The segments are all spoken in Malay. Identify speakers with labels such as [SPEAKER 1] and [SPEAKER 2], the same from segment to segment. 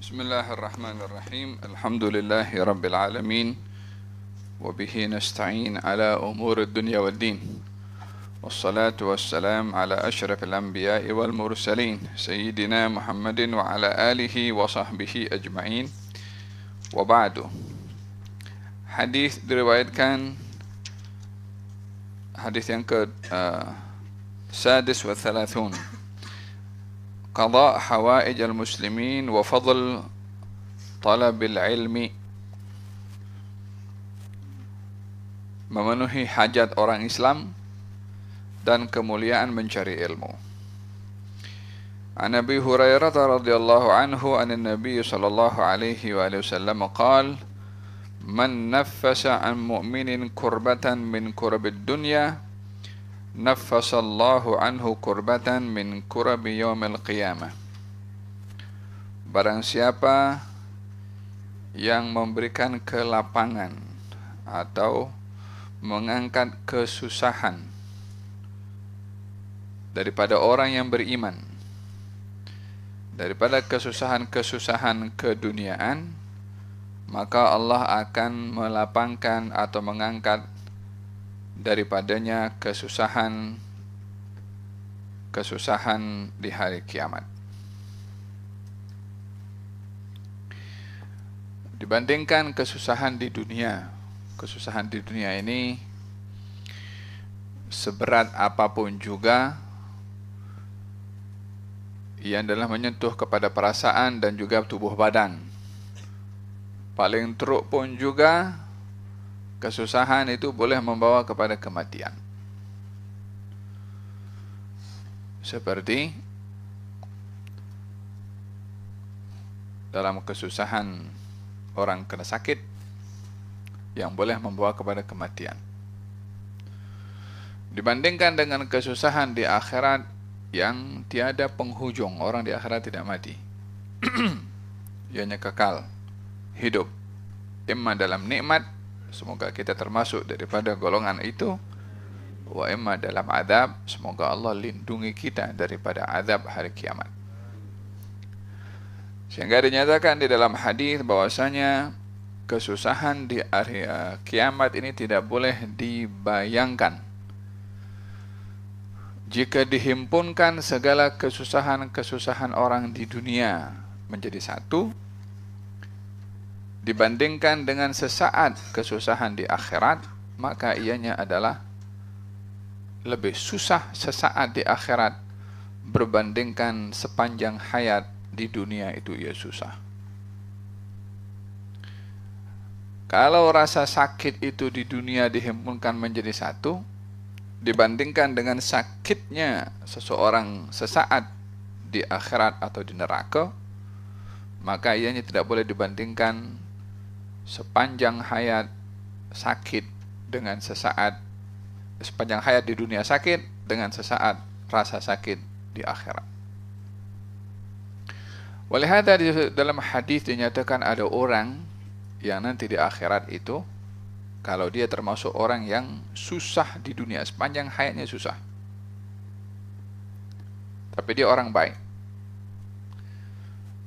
[SPEAKER 1] Bismillahirrahmanirrahim. Alhamdulillahi rabbil alamin. Wabihi nasta'in ala umur dunya wad din. Wassalatu wassalam ala ashrafil anbiya'i wal mursalin Sayyidina Muhammadin wa ala alihi wa sahbihi ajma'in. Wa ba'du. Hadis diriwayatkan, hadis yang ke sadis wa thalathun, qada' hawaij al-muslimin wa fadl talabil ilmi, memenuhi hajat orang Islam dan kemuliaan mencari ilmu. An Abi Hurairah radhiyallahu anhu an Nabi sallallahu alaihi wasallam qala: "Man naffasa an mu'minin kurbatan min kurabid dunya, naffasallahu anhu kurbatan min kurabi yaumil qiyamah." Barang siapa yang memberikan kelapangan atau mengangkat kesusahan daripada orang yang beriman, daripada kesusahan-kesusahan keduniaan, maka Allah akan melapangkan atau mengangkat daripadanya kesusahan di hari kiamat. Dibandingkan kesusahan di dunia ini seberat apapun juga, ia adalah menyentuh kepada perasaan dan juga tubuh badan. Paling teruk pun juga kesusahan itu boleh membawa kepada kematian. Seperti dalam kesusahan orang kena sakit yang boleh membawa kepada kematian. Dibandingkan dengan kesusahan di akhirat yang tiada penghujung, orang di akhirat tidak mati. Ianya kekal hidup, imma dalam nikmat, semoga kita termasuk daripada golongan itu, wa imma dalam azab, semoga Allah lindungi kita daripada azab hari kiamat. Sehingga dinyatakan di dalam hadis bahwasanya kesusahan di hari kiamat ini tidak boleh dibayangkan. Jika dihimpunkan segala kesusahan-kesusahan orang di dunia menjadi satu, dibandingkan dengan sesaat kesusahan di akhirat, maka ianya adalah lebih susah sesaat di akhirat berbandingkan sepanjang hayat di dunia itu ia susah. Kalau rasa sakit itu di dunia dihimpunkan menjadi satu, dibandingkan dengan sakitnya seseorang sesaat di akhirat atau di neraka, maka ianya tidak boleh dibandingkan sepanjang hayat sakit dengan sesaat, sepanjang hayat di dunia sakit dengan sesaat rasa sakit di akhirat. Walihada di dalam hadis dinyatakan ada orang yang nanti di akhirat itu, kalau dia termasuk orang yang susah di dunia, sepanjang hayatnya susah, tapi dia orang baik,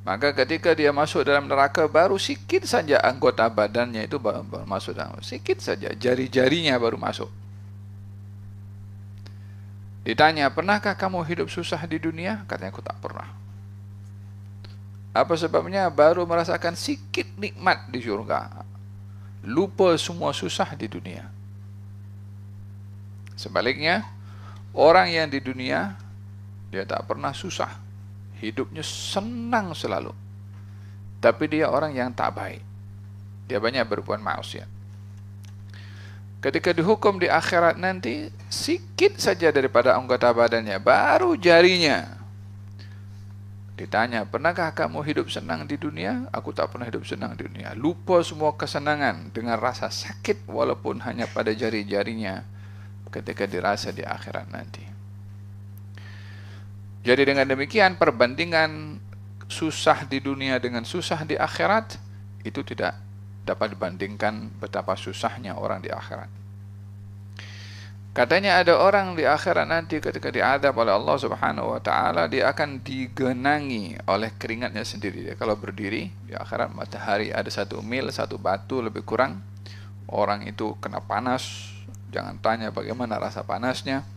[SPEAKER 1] maka ketika dia masuk dalam neraka, baru sikit saja anggota badannya itu baru masuk dalam, sikit saja, jari-jarinya baru masuk. Ditanya, pernahkah kamu hidup susah di dunia? Katanya, aku tak pernah. Apa sebabnya? Baru merasakan sikit nikmat di surga, lupa semua susah di dunia. Sebaliknya, orang yang di dunia dia tak pernah susah, hidupnya senang selalu, tapi dia orang yang tak baik, dia banyak berbuat maksiat. Ketika dihukum di akhirat nanti, sikit saja daripada anggota badannya, baru jarinya. Ditanya, pernahkah kamu hidup senang di dunia? Aku tak pernah hidup senang di dunia. Lupa semua kesenangan dengan rasa sakit walaupun hanya pada jari-jarinya ketika dirasa di akhirat nanti. Jadi dengan demikian, perbandingan susah di dunia dengan susah di akhirat itu tidak dapat dibandingkan betapa susahnya orang di akhirat. Katanya ada orang di akhirat nanti ketika diadab oleh Allah Subhanahu wa taala, dia akan digenangi oleh keringatnya sendiri. Dia kalau berdiri di akhirat, matahari ada 1 mil, 1 batu lebih kurang. Orang itu kena panas, jangan tanya bagaimana rasa panasnya,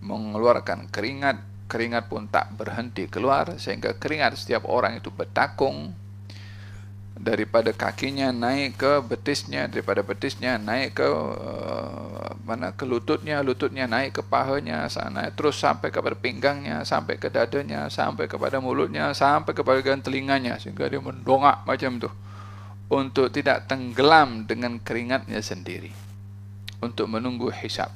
[SPEAKER 1] mengeluarkan keringat, keringat pun tak berhenti keluar, sehingga keringat setiap orang itu bertakung daripada kakinya naik ke betisnya, daripada betisnya naik ke ke lututnya, lututnya naik ke pahanya, sana terus sampai kepada pinggangnya, sampai ke dadanya, sampai kepada mulutnya, sampai ke bagian telinganya, sehingga dia mendongak macam tu untuk tidak tenggelam dengan keringatnya sendiri, untuk menunggu hisab.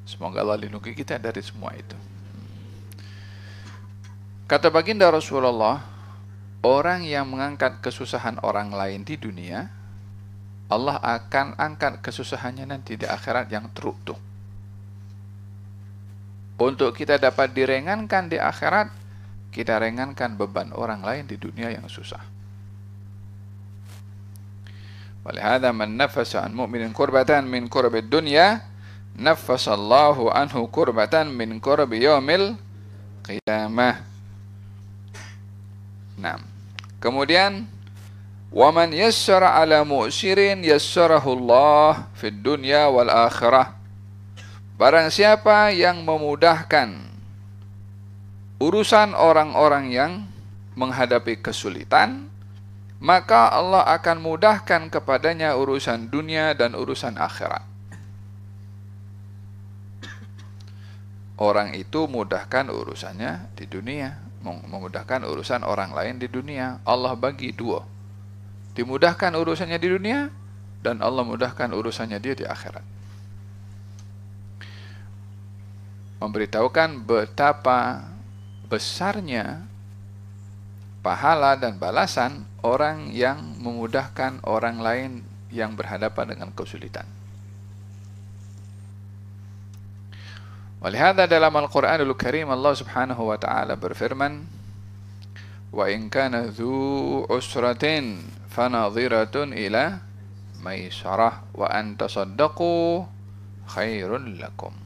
[SPEAKER 1] Semoga Allah lindungi kita dari semua itu. Kata baginda Rasulullah, orang yang mengangkat kesusahan orang lain di dunia, Allah akan angkat kesusahannya nanti di akhirat yang terutuh. Untuk kita dapat diringankan di akhirat, kita ringankan beban orang lain di dunia yang susah. Walihada man nafasa an mu'minin kurbatan min kurbi dunya, nafasallahu anhu kurbatan min kurbi yaumil qiyamah. Nah, kemudian waman yassara ala mu'sirin yassarahu Allah fid dunya wal akhirah. Barang siapa yang memudahkan urusan orang-orang yang menghadapi kesulitan, maka Allah akan mudahkan kepadanya urusan dunia dan urusan akhirat. Orang itu mudahkan urusannya di dunia, memudahkan urusan orang lain di dunia. Allah bagi dua, dimudahkan urusannya di dunia, dan Allah mudahkan urusannya dia di akhirat. Memberitahukan betapa besarnya pahala dan balasan orang yang memudahkan orang lain yang berhadapan dengan kesulitan. Walihada dalam Al-Quranul Karim Allah Subhanahu wa ta'ala berfirman, wa in kana dhu usratin fanadhiratun ila maisarah wa an tasaddaqu khairun lakum.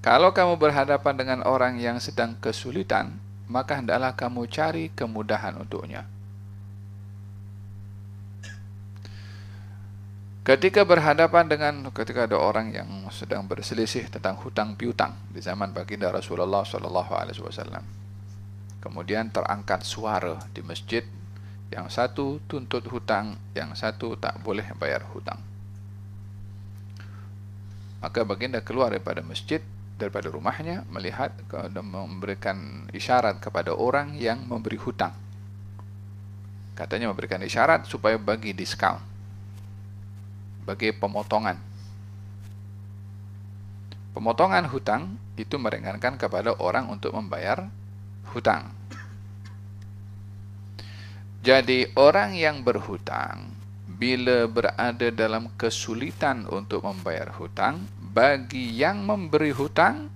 [SPEAKER 1] Kalau kamu berhadapan dengan orang yang sedang kesulitan, maka hendaklah kamu cari kemudahan untuknya. Ketika ada orang yang sedang berselisih tentang hutang piutang di zaman baginda Rasulullah SAW, kemudian terangkat suara di masjid, yang satu tuntut hutang, yang satu tak boleh bayar hutang. Maka baginda keluar daripada masjid, daripada rumahnya, melihat dan memberikan isyarat kepada orang yang memberi hutang. Katanya memberikan isyarat supaya bagi diskon, bagi pemotongan. Pemotongan hutang itu meringankan kepada orang untuk membayar hutang. Jadi orang yang berhutang, bila berada dalam kesulitan untuk membayar hutang, bagi yang memberi hutang,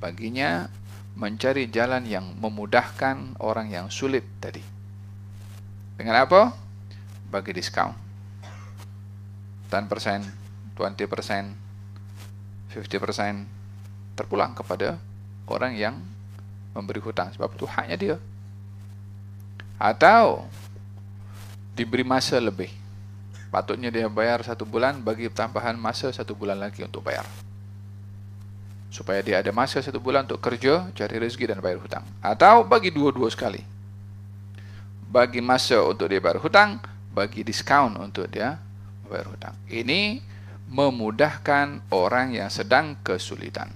[SPEAKER 1] baginya mencari jalan yang memudahkan orang yang sulit tadi. Dengan apa? Bagi diskon. 10%, 20%, 50% terpulang kepada orang yang memberi hutang, sebab itu haknya dia. Atau diberi masa lebih, patutnya dia bayar 1 bulan, bagi tambahan masa 1 bulan lagi untuk bayar, supaya dia ada masa 1 bulan untuk kerja, cari rezeki dan bayar hutang. Atau bagi dua-dua sekali, bagi masa untuk dia bayar hutang, bagi diskon untuk dia bayar hutang. Ini memudahkan orang yang sedang kesulitan.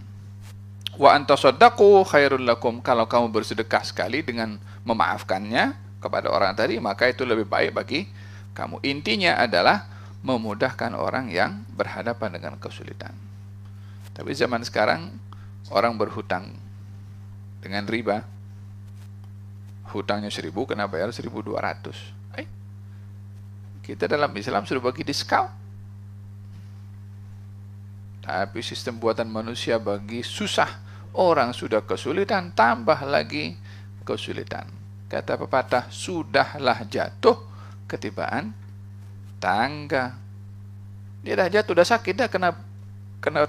[SPEAKER 1] Wa antasaddaqu khairul lakum, kalau kamu bersedekah sekali dengan memaafkannya kepada orang tadi, maka itu lebih baik bagi kamu. Intinya adalah memudahkan orang yang berhadapan dengan kesulitan. Tapi zaman sekarang orang berhutang dengan riba, hutangnya 1.000 kena bayar 1.200. Kita dalam Islam sudah bagi diskon, tapi sistem buatan manusia bagi susah. Orang sudah kesulitan, tambah lagi kesulitan. Kata pepatah, sudahlah jatuh, ketibaan tangga. Dia dah jatuh, dah sakit, dah kena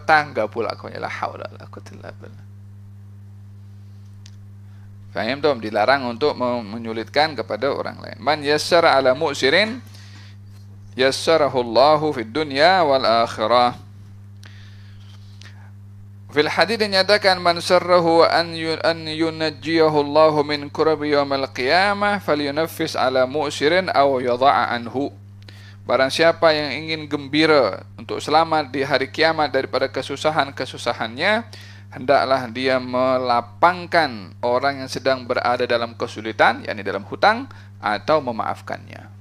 [SPEAKER 1] tangga pula. Kau la haula wala quwwata illa billah. Faham tuh? Dilarang untuk menyulitkan kepada orang lain. Man yassara ala mu'sirin yassarahu Allahu fid dunya wal akhirah. Fil hadits dinyatakan man sarrahu an yunajjiyahu Allahu min kurbi yaumil qiyamah falyunaffis ala mu'sirin aw yadha'a anhu. Barang siapa yang ingin gembira untuk selamat di hari kiamat daripada kesusahan-kesusahannya, hendaklah dia melapangkan orang yang sedang berada dalam kesulitan, yakni dalam hutang, atau memaafkannya.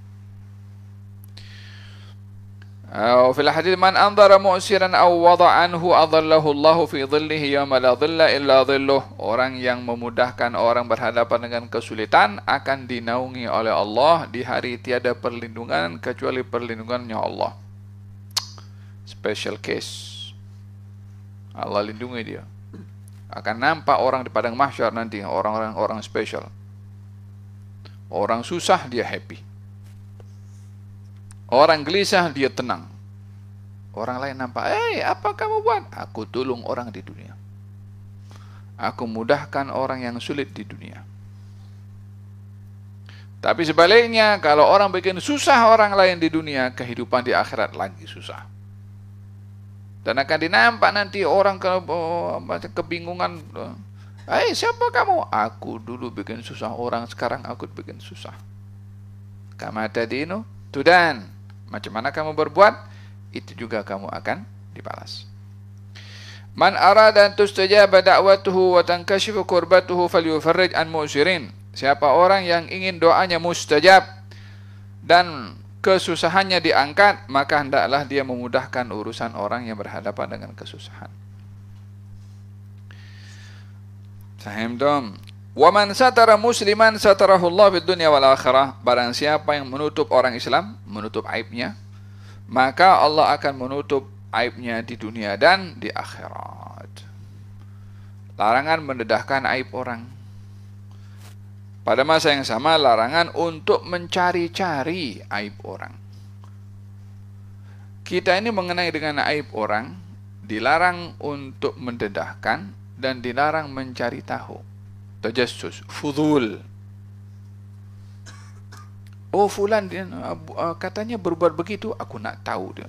[SPEAKER 1] Fil hadits man anzara mu'siran aw wada'a anhu adallahu Allahu fi dhillihi yawma la dhilla illa dhilluh. Orang yang memudahkan orang berhadapan dengan kesulitan akan dinaungi oleh Allah di hari tiada perlindungan kecuali perlindungannya Allah. Special case. Allah lindungi dia. Akan nampak orang di padang mahsyar nanti, orang special. Orang susah dia happy. Orang gelisah dia tenang. Orang lain nampak, apa kamu buat? Aku tolong orang di dunia. Aku mudahkan orang yang sulit di dunia. Tapi sebaliknya, kalau orang bikin susah orang lain di dunia, kehidupan di akhirat lagi susah. Dan akan dinampak nanti orang kebingungan. Siapa kamu? Aku dulu bikin susah orang, sekarang aku bikin susah. Kama tadinu tudan. Macam mana kamu berbuat, itu juga kamu akan dibalas. Man arada an tustajaba da'watuhu wa tankashifu kurbatuhu falyufarrij an mu'sirin. Siapa orang yang ingin doanya mustajab dan kesusahannya diangkat, maka hendaklah dia memudahkan urusan orang yang berhadapan dengan kesusahan. Faham dong? Wa man satara musliman satarahu Allah fid dunya wal akhirah. Barang siapa yang menutup orang Islam, menutup aibnya, maka Allah akan menutup aibnya di dunia dan di akhirat. Larangan mendedahkan aib orang. Pada masa yang sama, larangan untuk mencari-cari aib orang. Kita ini mengenai dengan aib orang, dilarang untuk mendedahkan dan dilarang mencari tahu. Tajassus, fudul. Oh fulan dia katanya berbuat begitu, aku nak tahu dia.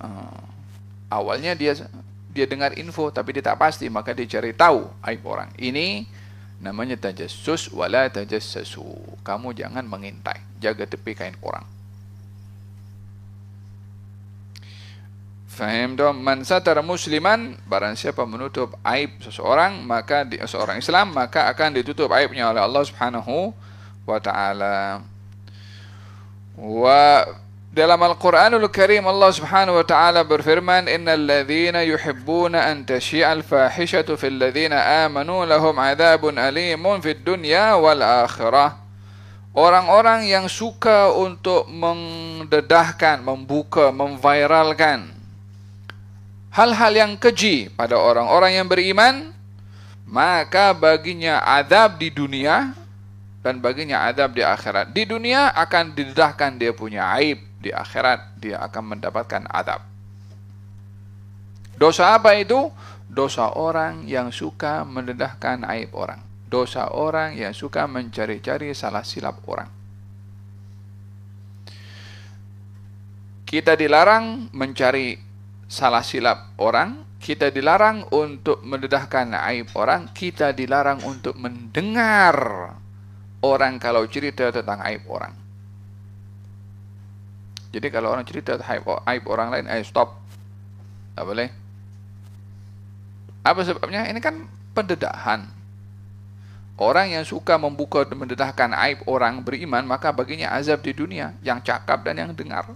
[SPEAKER 1] Awalnya dia dengar info tapi dia tak pasti, maka dia cari tahu aib orang. Ini namanya tajassus wala tajassasu. Kamu jangan mengintai, jaga tepi kain orang. Faham dong? Man satara musliman, barang siapa menutup aib seseorang, maka seorang Islam, maka akan ditutup aibnya oleh Allah Subhanahu wa taala. Wa dalam Al-Qur'anul Karim Allah Subhanahu wa taala berfirman, innal ladzina yuhibbuna an tashi'al fahishatu fil ladzina amanu lahum 'adzabun alimun fid dunya wal akhirah. Orang-orang yang suka untuk mendedahkan, membuka, memviralkan hal-hal yang keji pada orang-orang yang beriman, maka baginya azab di dunia dan baginya azab di akhirat. Di dunia akan didedahkan dia punya aib, di akhirat dia akan mendapatkan azab. Dosa apa itu? Dosa orang yang suka mendedahkan aib orang. Dosa orang yang suka mencari-cari salah silap orang. Kita dilarang mencari salah silap orang, kita dilarang untuk mendedahkan aib orang, kita dilarang untuk mendengar orang kalau cerita tentang aib orang. Jadi kalau orang cerita aib orang lain, stop. Tak boleh. Apa sebabnya? Ini kan pendedahan. Orang yang suka membuka dan mendedahkan aib orang beriman, maka baginya azab di dunia, yang cakap dan yang dengar.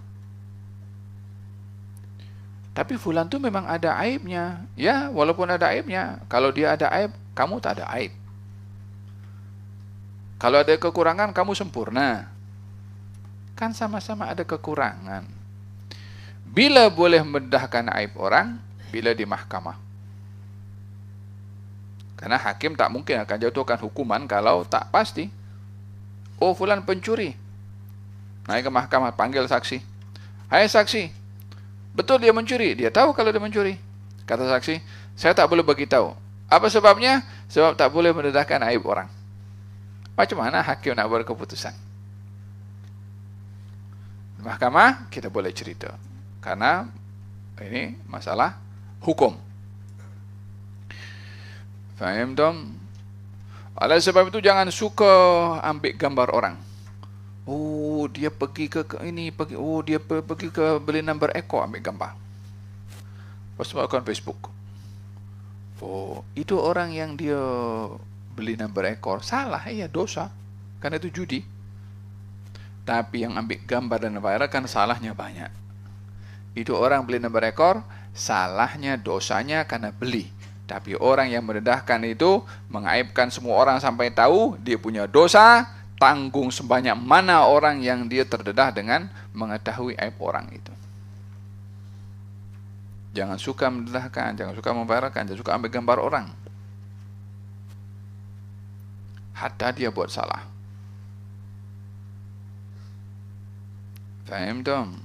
[SPEAKER 1] Tapi fulan tu memang ada aibnya. Ya, walaupun ada aibnya. Kalau dia ada aib, kamu tak ada aib. Kalau ada kekurangan, kamu sempurna. Kan sama-sama ada kekurangan. Bila boleh mendedahkan aib orang? Bila di mahkamah. Karena hakim tak mungkin akan jatuhkan hukuman kalau tak pasti. Oh, fulan pencuri. Naik ke mahkamah, panggil saksi. Hai saksi, betul dia mencuri? Dia tahu kalau dia mencuri. Kata saksi, saya tak boleh beritahu. Apa sebabnya? Sebab tak boleh mendedahkan aib orang. Macam mana hakim nak berkeputusan? Di mahkamah kita boleh cerita, karena ini masalah hukum. Faham dong? Oleh sebab itu jangan suka ambil gambar orang. Oh, dia pergi ke ini, dia pergi ke beli number ekor, ambil gambar. Pasal Facebook. Oh, itu orang yang dia beli number ekor, salah, ya dosa. Karena itu judi. Tapi yang ambil gambar dan viral kan salahnya banyak. Itu orang beli number ekor, salahnya, dosanya karena beli. Tapi orang yang mendedahkan itu mengaibkan semua orang sampai tahu dia punya dosa, tanggung sebanyak mana orang yang dia terdedah dengan mengetahui aib orang itu. Jangan suka mendedahkan, jangan suka memviralkan, jangan suka ambil gambar orang. Hatta dia buat salah. Faham dong?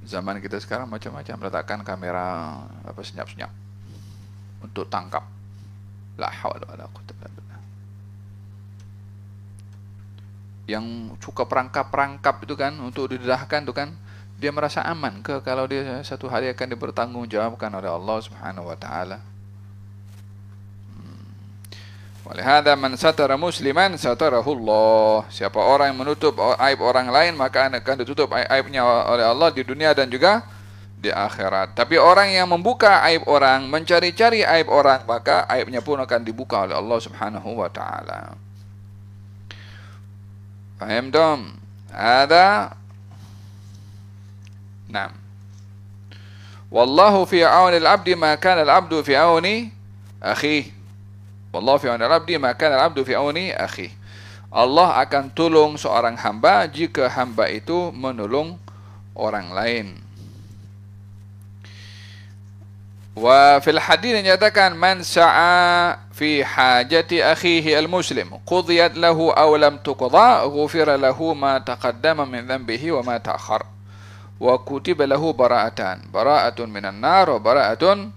[SPEAKER 1] Zaman kita sekarang macam-macam, letakkan kamera apa senyap-senyap untuk tangkap. La haula wala quwwata illa billah. Yang suka perangkap-perangkap itu kan, untuk didedahkan itu kan, dia merasa aman ke kalau dia satu hari akan dipertanggungjawabkan oleh Allah Subhanahu wa taala. Walihada man satara musliman satarahu Allah. Siapa orang yang menutup aib orang lain, maka akan ditutup aibnya oleh Allah di dunia dan juga di akhirat. Tapi orang yang membuka aib orang, mencari-cari aib orang, maka aibnya pun akan dibuka oleh Allah Subhanahu wa taala. Faham dong? Ada. Nah. Wallahu fi auni al-'abdi ma kana al-'abdu fi auni akhihi. Wallahu fi auni al-'abdi ma kana al-'abdu fi auni akhihi. Allah akan tolong seorang hamba jika hamba itu menolong orang lain. Wa fil hadits dinyatakan man sa'a fi hajati akhihi al-muslim qudiyat lahu aw lam tuqda ghufira lahu ma taqaddama min dhanbihi wa ma ta'akhkhar wa kutiba lahu bara'atun minan nar wa bara'atun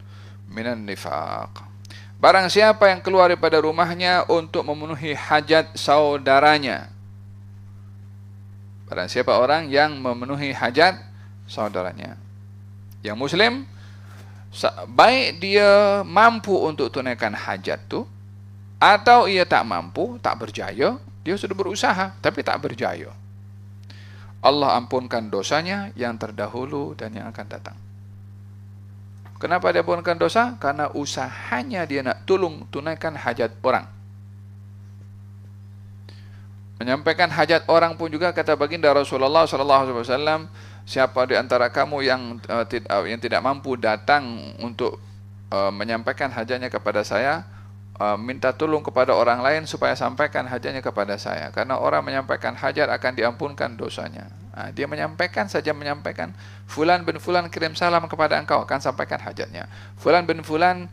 [SPEAKER 1] minan nifaq. Barang siapa yang keluar daripada rumahnya untuk memenuhi hajat saudaranya. Barang siapa orang yang memenuhi hajat saudaranya. Yang muslim, baik dia mampu untuk tunaikan hajat itu, atau ia tak mampu, tak berjaya, dia sudah berusaha, tapi tak berjaya. Allah ampunkan dosanya yang terdahulu dan yang akan datang. Kenapa dia ampunkan dosa? Karena usahanya dia nak tolong tunaikan hajat orang. Menyampaikan hajat orang pun juga kata baginda Rasulullah SAW, siapa di antara kamu yang tidak mampu datang untuk menyampaikan hajatnya kepada saya, minta tolong kepada orang lain supaya sampaikan hajatnya kepada saya. Karena orang menyampaikan hajat akan diampunkan dosanya. Dia menyampaikan saja, menyampaikan, fulan bin fulan kirim salam kepada engkau, akan sampaikan hajatnya. Fulan bin fulan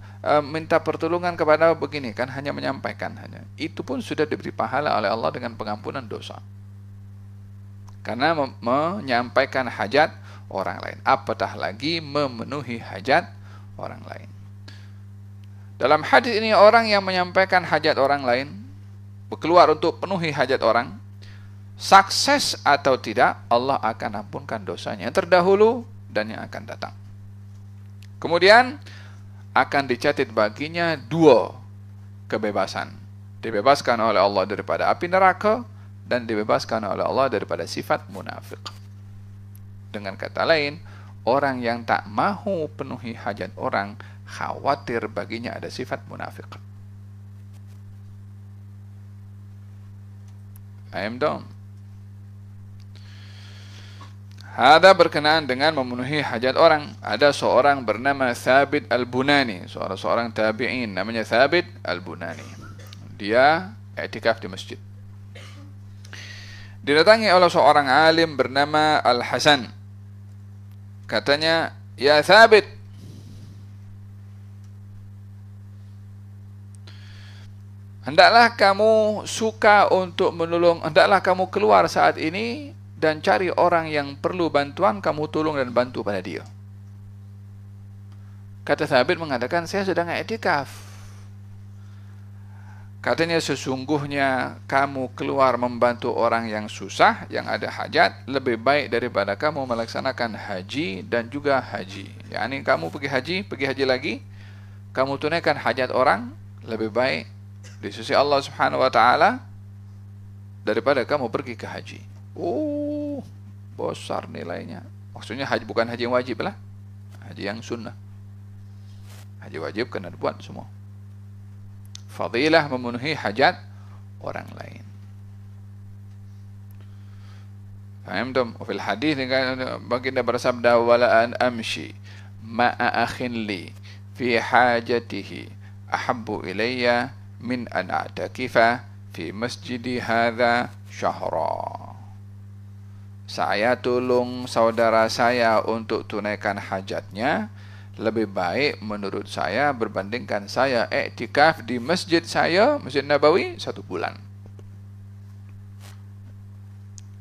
[SPEAKER 1] minta pertolongan kepada begini, kan hanya menyampaikan hanya. Itu pun sudah diberi pahala oleh Allah dengan pengampunan dosa. Karena menyampaikan hajat orang lain. Apatah lagi memenuhi hajat orang lain. Dalam hadis ini, orang yang menyampaikan hajat orang lain, keluar untuk penuhi hajat orang, sukses atau tidak, Allah akan ampunkan dosanya yang terdahulu dan yang akan datang. Kemudian akan dicatat baginya 2 kebebasan. Dibebaskan oleh Allah daripada api neraka dan dibebaskan oleh Allah daripada sifat munafik. Dengan kata lain, orang yang tak mahu penuhi hajat orang, khawatir baginya ada sifat munafik. Paham dong? Hada berkenaan dengan memenuhi hajat orang. Ada seorang bernama Thabit Al-Bunani, seorang tabi'in namanya Thabit Al-Bunani. Dia i'tikaf di masjid. Didatangi oleh seorang alim bernama Al-Hasan. Katanya, "Ya Thabit, Hendaklah kamu suka untuk menolong, hendaklah kamu keluar saat ini dan cari orang yang perlu bantuan, kamu tolong dan bantu pada dia. Kata Thabit mengatakan, saya sedang i'tikaf. Katanya, sesungguhnya kamu keluar membantu orang yang susah, yang ada hajat, lebih baik daripada kamu melaksanakan haji dan juga haji. Yani kamu pergi haji lagi, kamu tunaikan hajat orang, lebih baik di sisi Allah Subhanahu wa taala daripada kamu pergi ke haji. Oh, besar nilainya. Maksudnya haji bukan haji yang wajib lah, haji yang sunnah. Haji wajib kena buat semua. Fadilah memenuhi hajat orang lain. Fahimtum? Fil hadis baginda bersabda, wala an amshi ma'a akhin li fi hajatihi ahabbu ilayya min an a'takifa fi masjidi hadha syahra. Saya tolong saudara saya untuk tunaikan hajatnya, lebih baik menurut saya berbandingkan saya iktikaf di masjid saya, Masjid Nabawi, 1 bulan.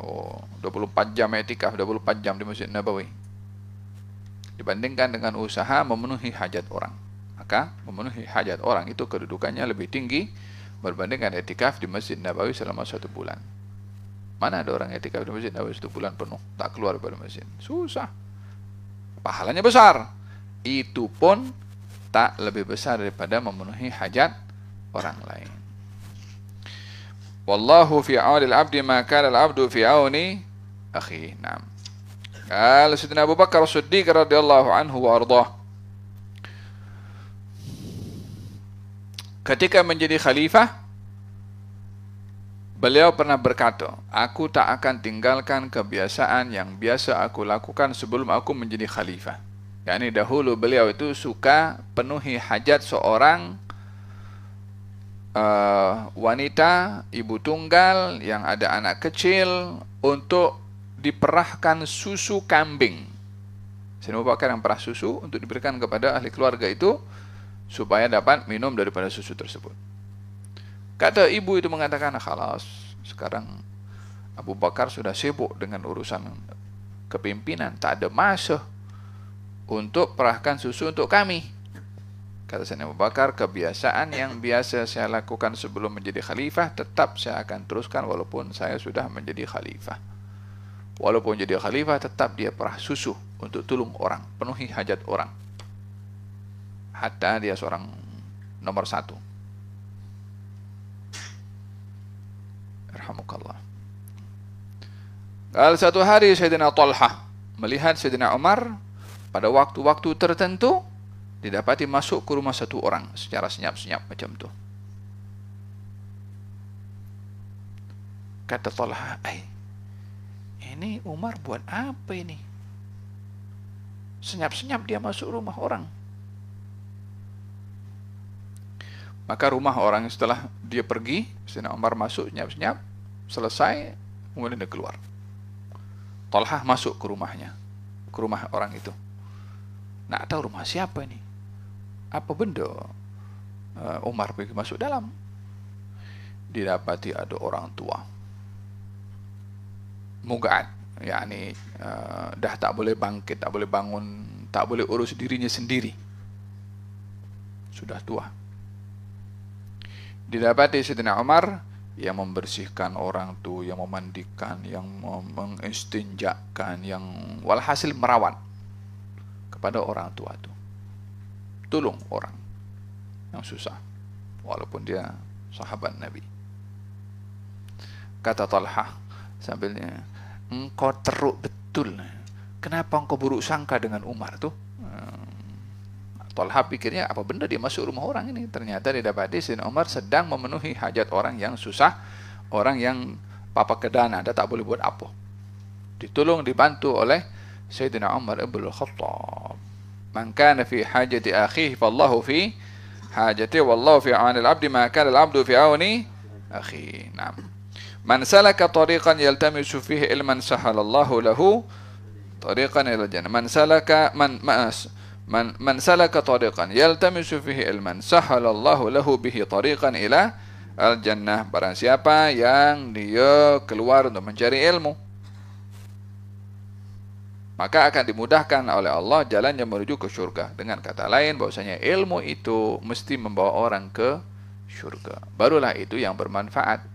[SPEAKER 1] Oh, 24 jam iktikaf, 24 jam di Masjid Nabawi. Dibandingkan dengan usaha memenuhi hajat orang. Maka memenuhi hajat orang itu kedudukannya lebih tinggi berbandingkan iktikaf di Masjid Nabawi selama 1 bulan. Mana ada orang iktikaf di Masjid Nabawi 1 bulan penuh, tak keluar dari masjid? Susah. Pahalanya besar. Itu pun tak lebih besar daripada memenuhi hajat orang lain. Wallahu fi auni al-'abdi ma kana al-'abdu fi auni akhi. Naam. Qala Sayyidina Abu Bakar As-Siddiq radhiyallahu anhu wa ardhah, ketika menjadi khalifah, beliau pernah berkata, aku tak akan tinggalkan kebiasaan yang biasa aku lakukan sebelum aku menjadi khalifah. Yani dahulu beliau itu suka penuhi hajat seorang wanita, ibu tunggal yang ada anak kecil, untuk diperahkan susu kambing. Sayyidina Abu Bakar yang perah susu untuk diberikan kepada ahli keluarga itu supaya dapat minum daripada susu tersebut. Kata ibu itu mengatakan, khalas, sekarang Abu Bakar sudah sibuk dengan urusan kepimpinan, tak ada masa untuk perahkan susu untuk kami. Kata Sayyidina Abu Bakar, kebiasaan yang biasa saya lakukan sebelum menjadi khalifah tetap saya akan teruskan walaupun saya sudah menjadi khalifah. Walaupun jadi khalifah tetap dia perah susu untuk tolong orang, penuhi hajat orang. Hatta dia seorang nomor 1. Arhamukallah. Kalau satu hari Sayyidina Talha melihat Sayyidina Umar pada waktu-waktu tertentu didapati masuk ke rumah satu orang secara senyap-senyap macam tu. Kata Talha, ini Umar buat apa ini? Senyap-senyap dia masuk rumah orang. Maka rumah orang setelah dia pergi, Sayyidina Umar masuk senyap-senyap, selesai, kemudian dia keluar. Talha masuk ke rumahnya, ke rumah orang itu. Nak tahu rumah siapa ini? Apa benda? Umar pergi masuk dalam. Didapati ada orang tua. Mugaat, yakni dah tak boleh bangkit, tak boleh bangun, tak boleh urus dirinya sendiri. Sudah tua. Didapati Sayyidina Umar yang membersihkan orang tu, yang memandikan, yang mengistinjakan, yang walhasil merawat kepada orang tua itu. Tolong orang yang susah walaupun dia sahabat Nabi. Kata Talha sambilnya, engkau teruk betul. Kenapa engkau buruk sangka dengan Umar tuh? Talha pikirnya apa benda dia masuk rumah orang ini. Ternyata didapati Sayyidina Umar sedang memenuhi hajat orang yang susah, orang yang papa kedana, dia tak boleh buat apa. Ditolong, dibantu oleh Sayyidina Umar ibn al-Khattab. Man kana fi hajati akhihi fallahu fi hajati wallahu fi auni al-'abdi ma kana al-'abdu fi auni akhihi. Naam. Man salaka tariqan yaltamisu fihi ilman sahalallahu lahu tariqan ila jannah. Man salaka tariqan yaltamisu fihi ilman sahalallahu lahu bihi tariqan ila al-jannah. Barang siapa yang dia keluar untuk mencari ilmu, maka akan dimudahkan oleh Allah jalannya menuju ke surga. Dengan kata lain, bahwasanya ilmu itu mesti membawa orang ke surga. Barulah itu yang bermanfaat.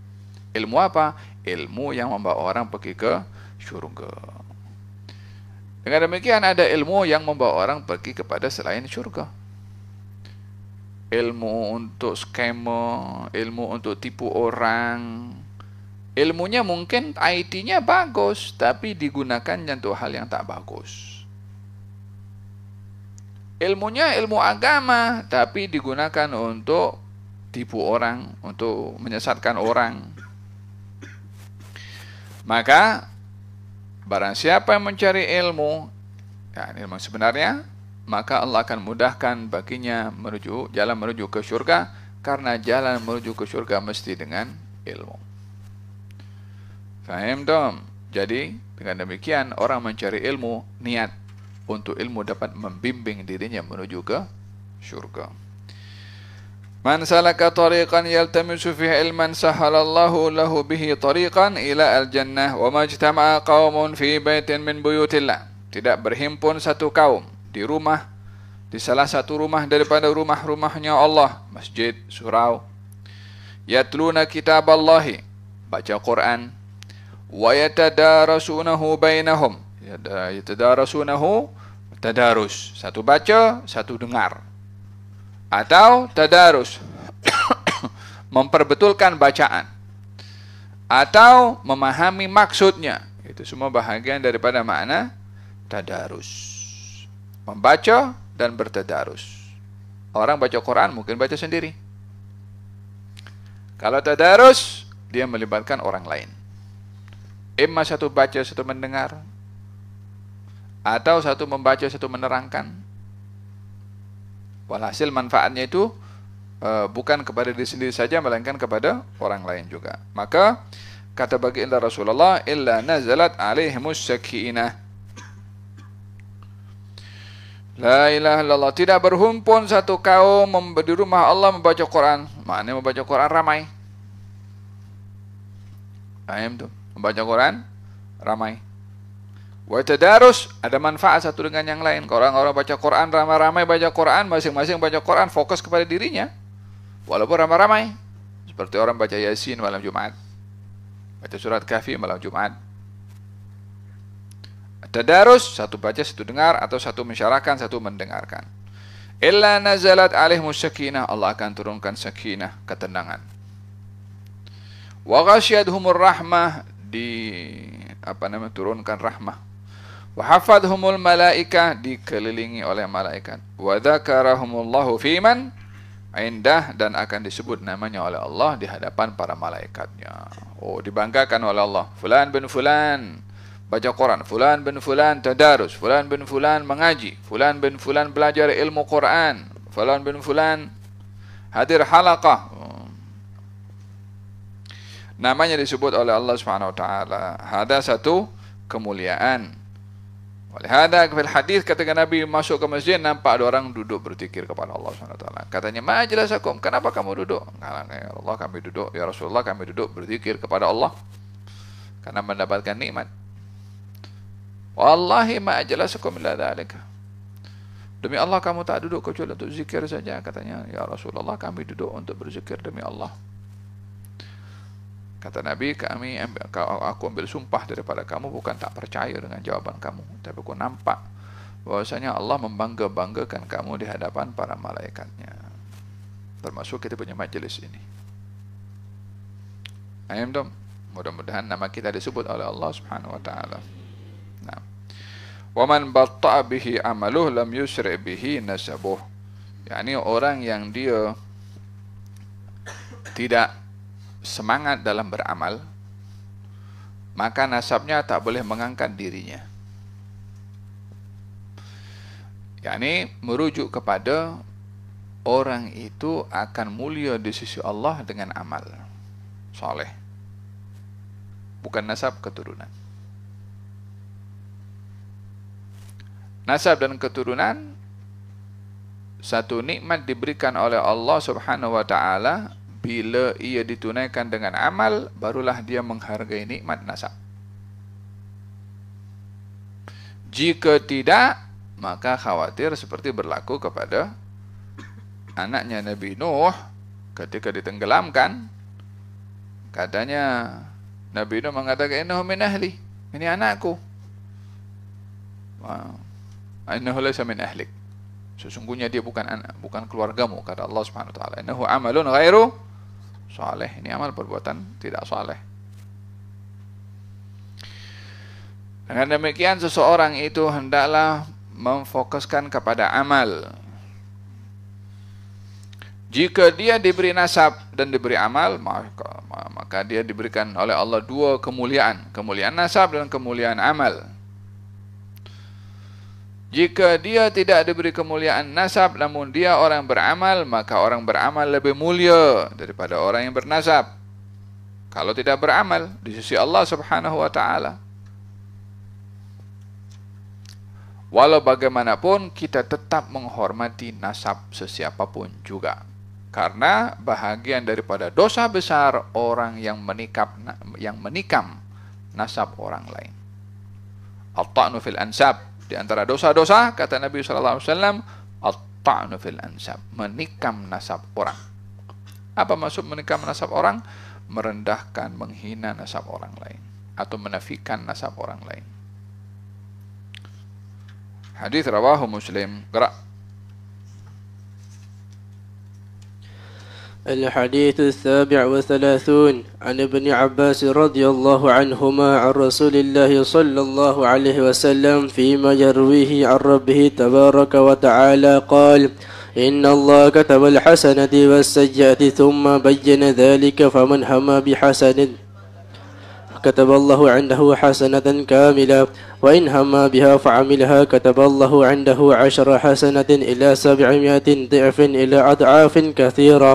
[SPEAKER 1] Ilmu apa? Ilmu yang membawa orang pergi ke surga. Dengan demikian ada ilmu yang membawa orang pergi kepada selain surga. Ilmu untuk skema, ilmu untuk tipu orang. Ilmunya mungkin IT-nya bagus, tapi digunakan untuk hal yang tak bagus. Ilmunya ilmu agama, tapi digunakan untuk tipu orang, untuk menyesatkan orang. Maka barang siapa yang mencari ilmu, ya, ilmu sebenarnya, maka Allah akan mudahkan baginya jalan menuju ke surga, karena jalan menuju ke surga mesti dengan ilmu. Faham dong? Jadi dengan demikian orang mencari ilmu, niat untuk ilmu dapat membimbing dirinya menuju ke surga. Man salaka tariqan yaltamisu fihi ilman sahalallahu lahu bihi tariqan ila al-jannah wa majtama'a qaumun fi baitin min buyutillah. Tidak berhimpun satu kaum di salah satu rumah daripada rumah-rumahnya Allah, masjid, surau, yatluna kitaballahi, baca Quran, wa yatadarasunahu bainahum, yatadarasunahu, tadarus, satu baca, satu dengar, atau tadarus memperbetulkan bacaan, atau memahami maksudnya. Itu semua bahagian daripada makna tadarus, membaca dan bertadarus. Orang baca Quran mungkin baca sendiri. Kalau tadarus, dia melibatkan orang lain. Imma satu baca, satu mendengar, atau satu membaca, satu menerangkan. Walhasil manfaatnya itu bukan kepada diri sendiri saja, melainkan kepada orang lain juga. Maka kata baginda Rasulullah, illa nazalat alaihimus sakinah. La ilaha illallah. Tidak berhimpun satu kaum di rumah Allah membaca Quran. Maknanya membaca Quran ramai. Paham tuh? Membaca Quran ramai. Wa tadarus, ada manfaat satu dengan yang lain. Kalau orang-orang baca Quran ramai-ramai baca Quran, masing-masing baca Quran fokus kepada dirinya, walaupun ramai-ramai. Seperti orang baca Yasin malam Jumat, baca surat Kahfi malam Jumat. Tadarus, satu baca, satu dengar, atau satu mensyarahkan, satu mendengarkan. Illa nazalat alaihimus sakinah, Allah akan turunkan sakinah, ketenangan. Wa ghasyiyadhumur rahmah, turunkan rahmah. Wa hafadhumul malaikah, dikelilingi oleh malaikat. Wa dzakarahumullahu fiman indah, dan akan disebut namanya oleh Allah di hadapan para malaikatnya. Oh, dibanggakan oleh Allah. Fulan bin fulan baca Quran, fulan bin fulan tadarus, fulan bin fulan mengaji, fulan bin fulan belajar ilmu Quran, fulan bin fulan hadir halaqah. Namanya disebut oleh Allah Subhanahu wa taala. Ada satu kemuliaan. Oleh hada fil hadis, ketika Nabi masuk ke masjid, nampak ada orang duduk berzikir kepada Allah Subhanahu wa taala. Katanya, "Ma ajlasakum? Kenapa kamu duduk?" Ya Allah, kami duduk, ya Rasulullah, kami duduk berzikir kepada Allah karena mendapatkan nikmat. Wallahi ma ajlasakum illa dzalika. Demi Allah kamu tak duduk kecuali untuk zikir saja. Katanya, ya Rasulullah, kami duduk untuk berzikir demi Allah. Kata Nabi, aku ambil sumpah daripada kamu, bukan tak percaya dengan jawaban kamu, tapi aku nampak bahwasanya Allah membangga-banggakan kamu di hadapan para malaikatnya. Termasuk kita punya majelis ini. Ayam dong. Mudah-mudahan nama kita disebut oleh Allah Subhanahu wa taala. Nah. Wa man batta'a bihi amaluh lam yusri' bihi nasabuh. yakni orang yang dia tidak semangat dalam beramal, maka nasabnya tak boleh mengangkat dirinya. Yakni merujuk kepada orang itu akan mulia di sisi Allah dengan amal soleh, bukan nasab keturunan. Nasab dan keturunan satu nikmat diberikan oleh Allah Subhanahu wa taala bila ia ditunaikan dengan amal, barulah dia menghargai nikmat nasab. Jika tidak, maka khawatir seperti berlaku kepada anaknya Nabi Nuh ketika ditenggelamkan. Katanya Nabi Nuh mengatakan, innahu min ahli, ini anakku. Innahu laysa min ahlik, sesungguhnya dia bukan keluargamu, kata Allah Subhanahu wa taala. Innahu amalun ghairu saleh, ini amal perbuatan tidak saleh. Dengan demikian seseorang itu hendaklah memfokuskan kepada amal. Jika dia diberi nasab dan diberi amal, maka dia diberikan oleh Allah dua kemuliaan, kemuliaan nasab dan kemuliaan amal. Jika dia tidak diberi kemuliaan nasab namun dia orang beramal, maka orang beramal lebih mulia daripada orang yang bernasab kalau tidak beramal di sisi Allah Subhanahu wa taala. Walau bagaimanapun kita tetap menghormati nasab sesiapapun juga, karena bahagian daripada dosa besar orang yang menikam nasab orang lain. At-ta'nu fil ansab, di antara dosa-dosa kata Nabi sallallahu alaihi wasallam, at-ta'nu fil ansab, menikam nasab orang. Apa maksud menikam nasab orang? Merendahkan, menghina nasab orang lain atau menafikan nasab orang lain. Hadis rawahu Muslim. Qira.
[SPEAKER 2] الحديث 37 عن ابن عباس رضي الله عنهما عن رسول الله صلى الله عليه وسلم فيما يرويه عن ربه تبارك وتعالى قال إن الله كتب الحسنة والسيئة ثم بين ذلك فمن هم بحسنة كتب الله عنده حسنة كاملة وإن هم بها فعملها كتب الله عنده 10 حسنة إلى 700 ضعف إلى أضعاف كثيرة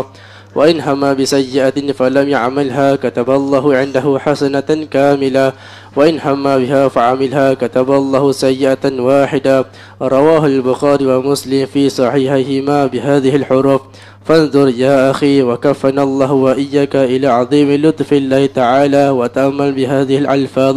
[SPEAKER 2] وإن هم بسيئة فلم يعملها كتب الله عنده حسنة كاملة وإن هم بها فعملها كتب الله سيئة واحدة. رواه البخاري ومسلم في صحيحيهما بهذه الحروف. فانظر يا أخي وكفنا الله وإياك إلى عظيم لطف الله تعالى وتأمل بهذه الألفاظ.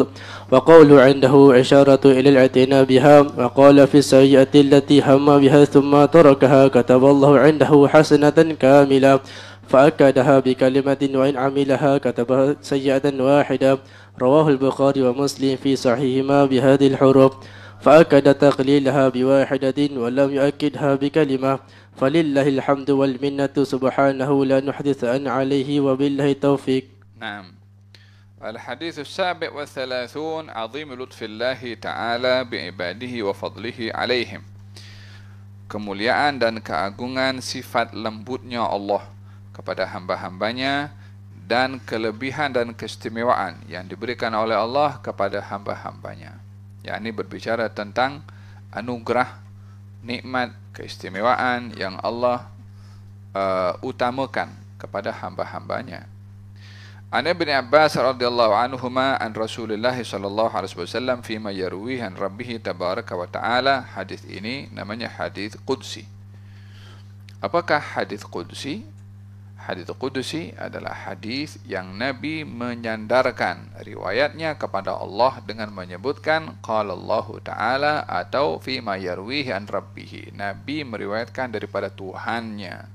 [SPEAKER 2] وقول عنده إشارة إلى الاعتناء بها. وقال في السيئة التي هم بها ثم تركها كتب الله عنده حسنة كاملة فأكدها بكلمة وإن عملها كتبها سيئة واحدة. رواه البخاري ومسلم في صحيحهما بهذه الحروف. فأكد تقليلها بواحدة ولم يؤكدها بكلمة. فلله الحمد والمنة سبحانه لا نحدث أن عليه وبالله التوفيق.
[SPEAKER 1] نعم. الحديث 37 عظيم لطف الله تعالى بعباده وفضله عليهم. Kemuliaan dan keagungan sifat lembutnya Allah kepada hamba-hambanya dan kelebihan dan keistimewaan yang diberikan oleh Allah kepada hamba-hambanya. Yakni berbicara tentang anugerah, nikmat, keistimewaan yang Allah utamakan kepada hamba-hambanya. An Ibn Abbas radhiyallahu anhuma an Rasulullah sallallahu alaihi wasallam fima yarwihi an Rabbih tabaraka wa taala. Hadis ini namanya hadis qudsi. Apakah hadis qudsi? Hadis qudsi adalah hadis yang Nabi menyandarkan riwayatnya kepada Allah dengan menyebutkan qala Allah Ta'ala atau fima yarwihi an Rabbih. Nabi meriwayatkan daripada Tuhannya.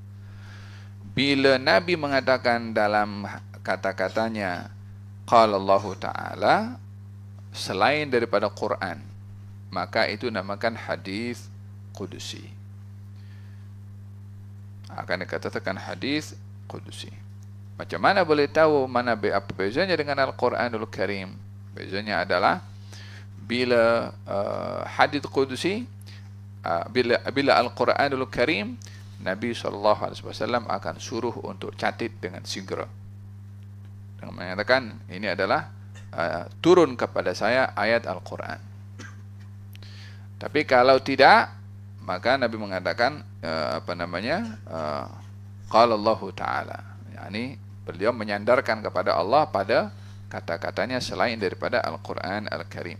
[SPEAKER 1] Bila Nabi mengatakan dalam kata-katanya qala Allah Ta'ala selain daripada Quran, maka itu namakan hadis qudsi. Akan dikatakan hadis qudsi. Macam mana boleh tahu mana apa bezanya dengan Al-Quranul Karim? Bezanya adalah bila hadis qudsi, bila Al-Quranul Karim, Nabi SAW akan suruh untuk catat dengan segera, dengan mengatakan ini adalah turun kepada saya ayat Al-Quran. Tapi kalau tidak, maka Nabi mengatakan qala Allah Ta'ala, yakni beliau menyandarkan kepada Allah pada kata-katanya selain daripada Al-Quran Al-Karim.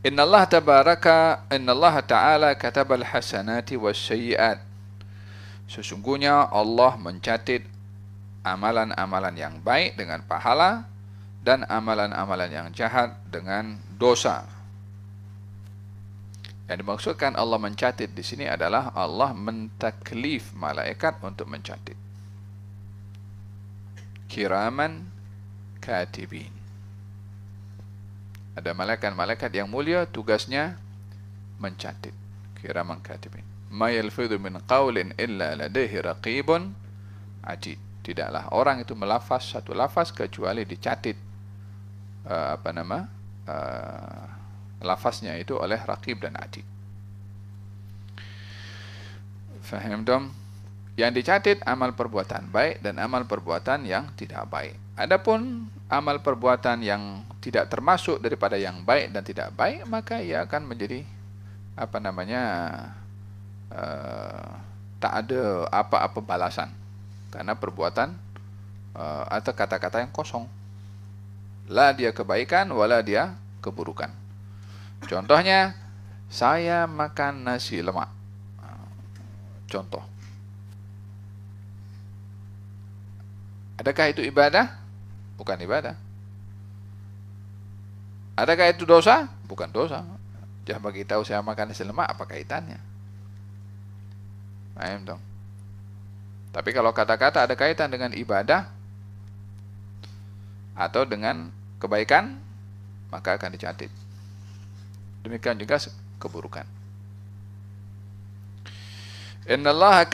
[SPEAKER 1] Inna Allah Ta'ala katabal hasanati was sayyiat. Sesungguhnya Allah mencatat amalan-amalan yang baik dengan pahala dan amalan-amalan yang jahat dengan dosa. Yang dimaksudkan Allah mencatat di sini adalah Allah mentaklif malaikat untuk mencatat. Kiraman katibin. Ada malaikat-malaikat yang mulia tugasnya mencatat. Kiraman katibin. Ma yalfidhu min qawlin illa ladaihi raqibun atid. Tidaklah orang itu melafaz satu lafaz kecuali dicatat lafaznya itu oleh raqib dan atid. Faham dong? Yang dicatat amal perbuatan baik dan amal perbuatan yang tidak baik. Adapun amal perbuatan yang tidak termasuk daripada yang baik dan tidak baik, maka ia akan menjadi tak ada apa-apa balasan, karena perbuatan atau kata-kata yang kosong. La dia kebaikan, wala dia keburukan. Contohnya, saya makan nasi lemak. Contoh. Adakah itu ibadah? Bukan ibadah. Adakah itu dosa? Bukan dosa. Jangan bagi tahu saya makan nasi lemak, apa kaitannya? Paham dong? Tapi kalau kata-kata ada kaitan dengan ibadah atau dengan kebaikan, maka akan dicatat. Demikian juga keburukan. Inna Allah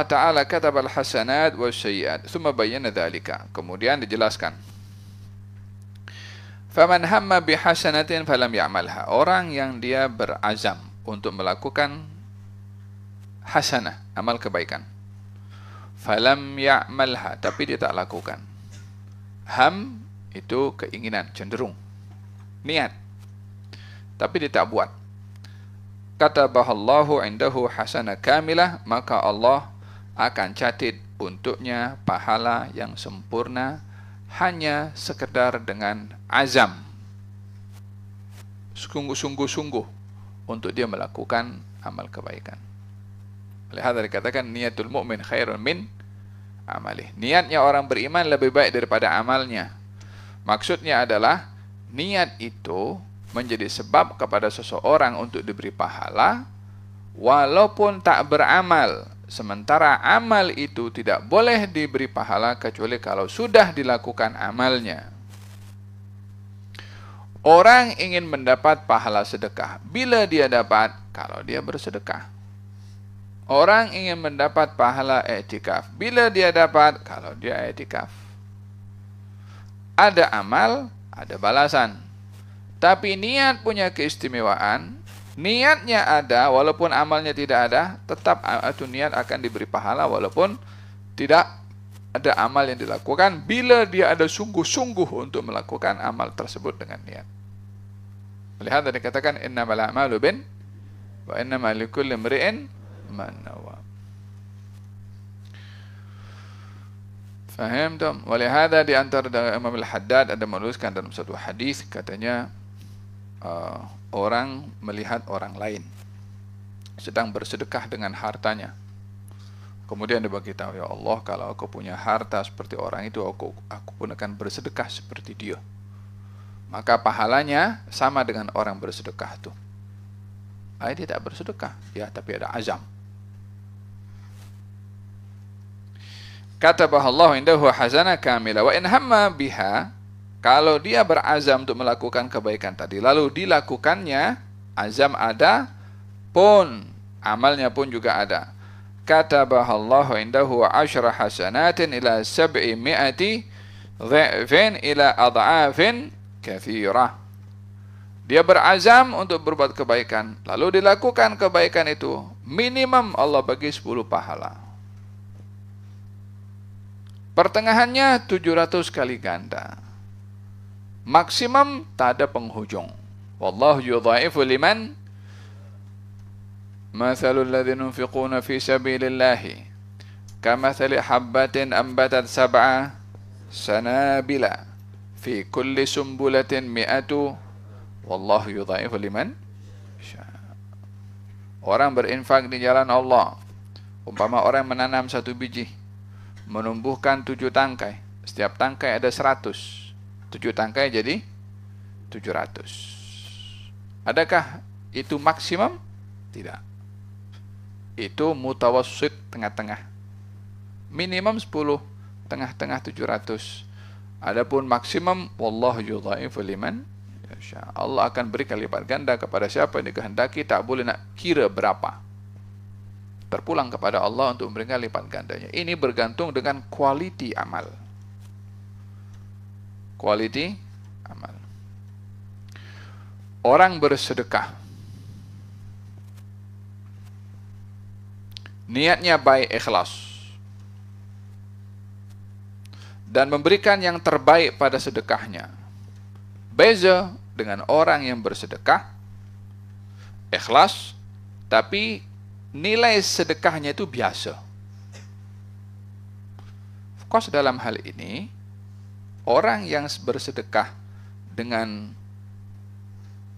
[SPEAKER 1] Ta'ala kataba al-hasanat wa sayyi'at, thumma bayyana dhalika. Kemudian dijelaskan. Faman hamma bihasanatin falam ya'malha. Orang yang dia berazam untuk melakukan hasanah, amal kebaikan. Falam ya'malha, tapi dia tak lakukan. Ham itu keinginan, cenderung, niat, tapi dia tak buat. Katabahallahu indahu hasanah kamilah, maka Allah akan catat untuknya pahala yang sempurna hanya sekedar dengan azam, sungguh-sungguh untuk dia melakukan amal kebaikan. Lihat dikatakan niatul mu'min khairun min amalih. Niatnya orang beriman lebih baik daripada amalnya. Maksudnya adalah niat itu menjadi sebab kepada seseorang untuk diberi pahala walaupun tak beramal. Sementara amal itu tidak boleh diberi pahala kecuali kalau sudah dilakukan amalnya. Orang ingin mendapat pahala sedekah. Bila dia dapat? Kalau dia bersedekah. Orang ingin mendapat pahala i'tikaf. Bila dia dapat? Kalau dia i'tikaf. Ada amal, ada balasan. Tapi niat punya keistimewaan. Niatnya ada, walaupun amalnya tidak ada, tetap itu niat akan diberi pahala walaupun tidak ada amal yang dilakukan, bila dia ada sungguh-sungguh untuk melakukan amal tersebut dengan niat. Melihat tadi katakan innamal a'malu bin wa innamal likulli imri'in ma nawa. Faham tak? Walihada di antara Imam Al-Haddad ada menuliskan dalam satu hadis, katanya orang melihat orang lain sedang bersedekah dengan hartanya. Kemudian dia beritahu, ya Allah, kalau aku punya harta seperti orang itu, aku pun akan bersedekah seperti dia. Maka pahalanya sama dengan orang bersedekah itu. Dia tak bersedekah, ya, tapi ada azam. Katabahallahu indahu hasanah kamilah wa in hamma biha. Kalau dia berazam untuk melakukan kebaikan tadi, lalu dilakukannya, azam ada, pun amalnya pun juga ada. Katabahallahu indahu 10 hasanatin ila 700 dha'fin ila adha'afin kathirah. Dia berazam untuk berbuat kebaikan, lalu dilakukan kebaikan itu, minimum Allah bagi 10 pahala. Pertengahannya 700 kali ganda. Maksimum tak ada penghujung. Wallahu yudha'ifu liman. Mathalul ladzina yunfiquna fi sabilillahi kamathali habbatin ambatat 7 sanabila fi kulli sumbulatin 100 wallahu yudha'ifu liman syaa. Orang berinfak di jalan Allah, umpama orang menanam 1 biji, menumbuhkan 7 tangkai. Setiap tangkai ada 100. 7 tangkai jadi 700. Adakah itu maksimum? Tidak. Itu mutawassit, tengah-tengah. Minimum 10, tengah-tengah 700. Adapun maksimum, wallahu yudha'ifu liman yasha. Allah akan berikan lipat ganda kepada siapa yang dikehendaki, tak boleh nak kira berapa. Terpulang kepada Allah untuk memberikan lipat gandanya. Ini bergantung dengan kualiti amal. Kualiti amal. Orang bersedekah, niatnya baik, ikhlas, dan memberikan yang terbaik pada sedekahnya. Beza dengan orang yang bersedekah, ikhlas, tapi nilai sedekahnya itu biasa. Fokus dalam hal ini, orang yang bersedekah dengan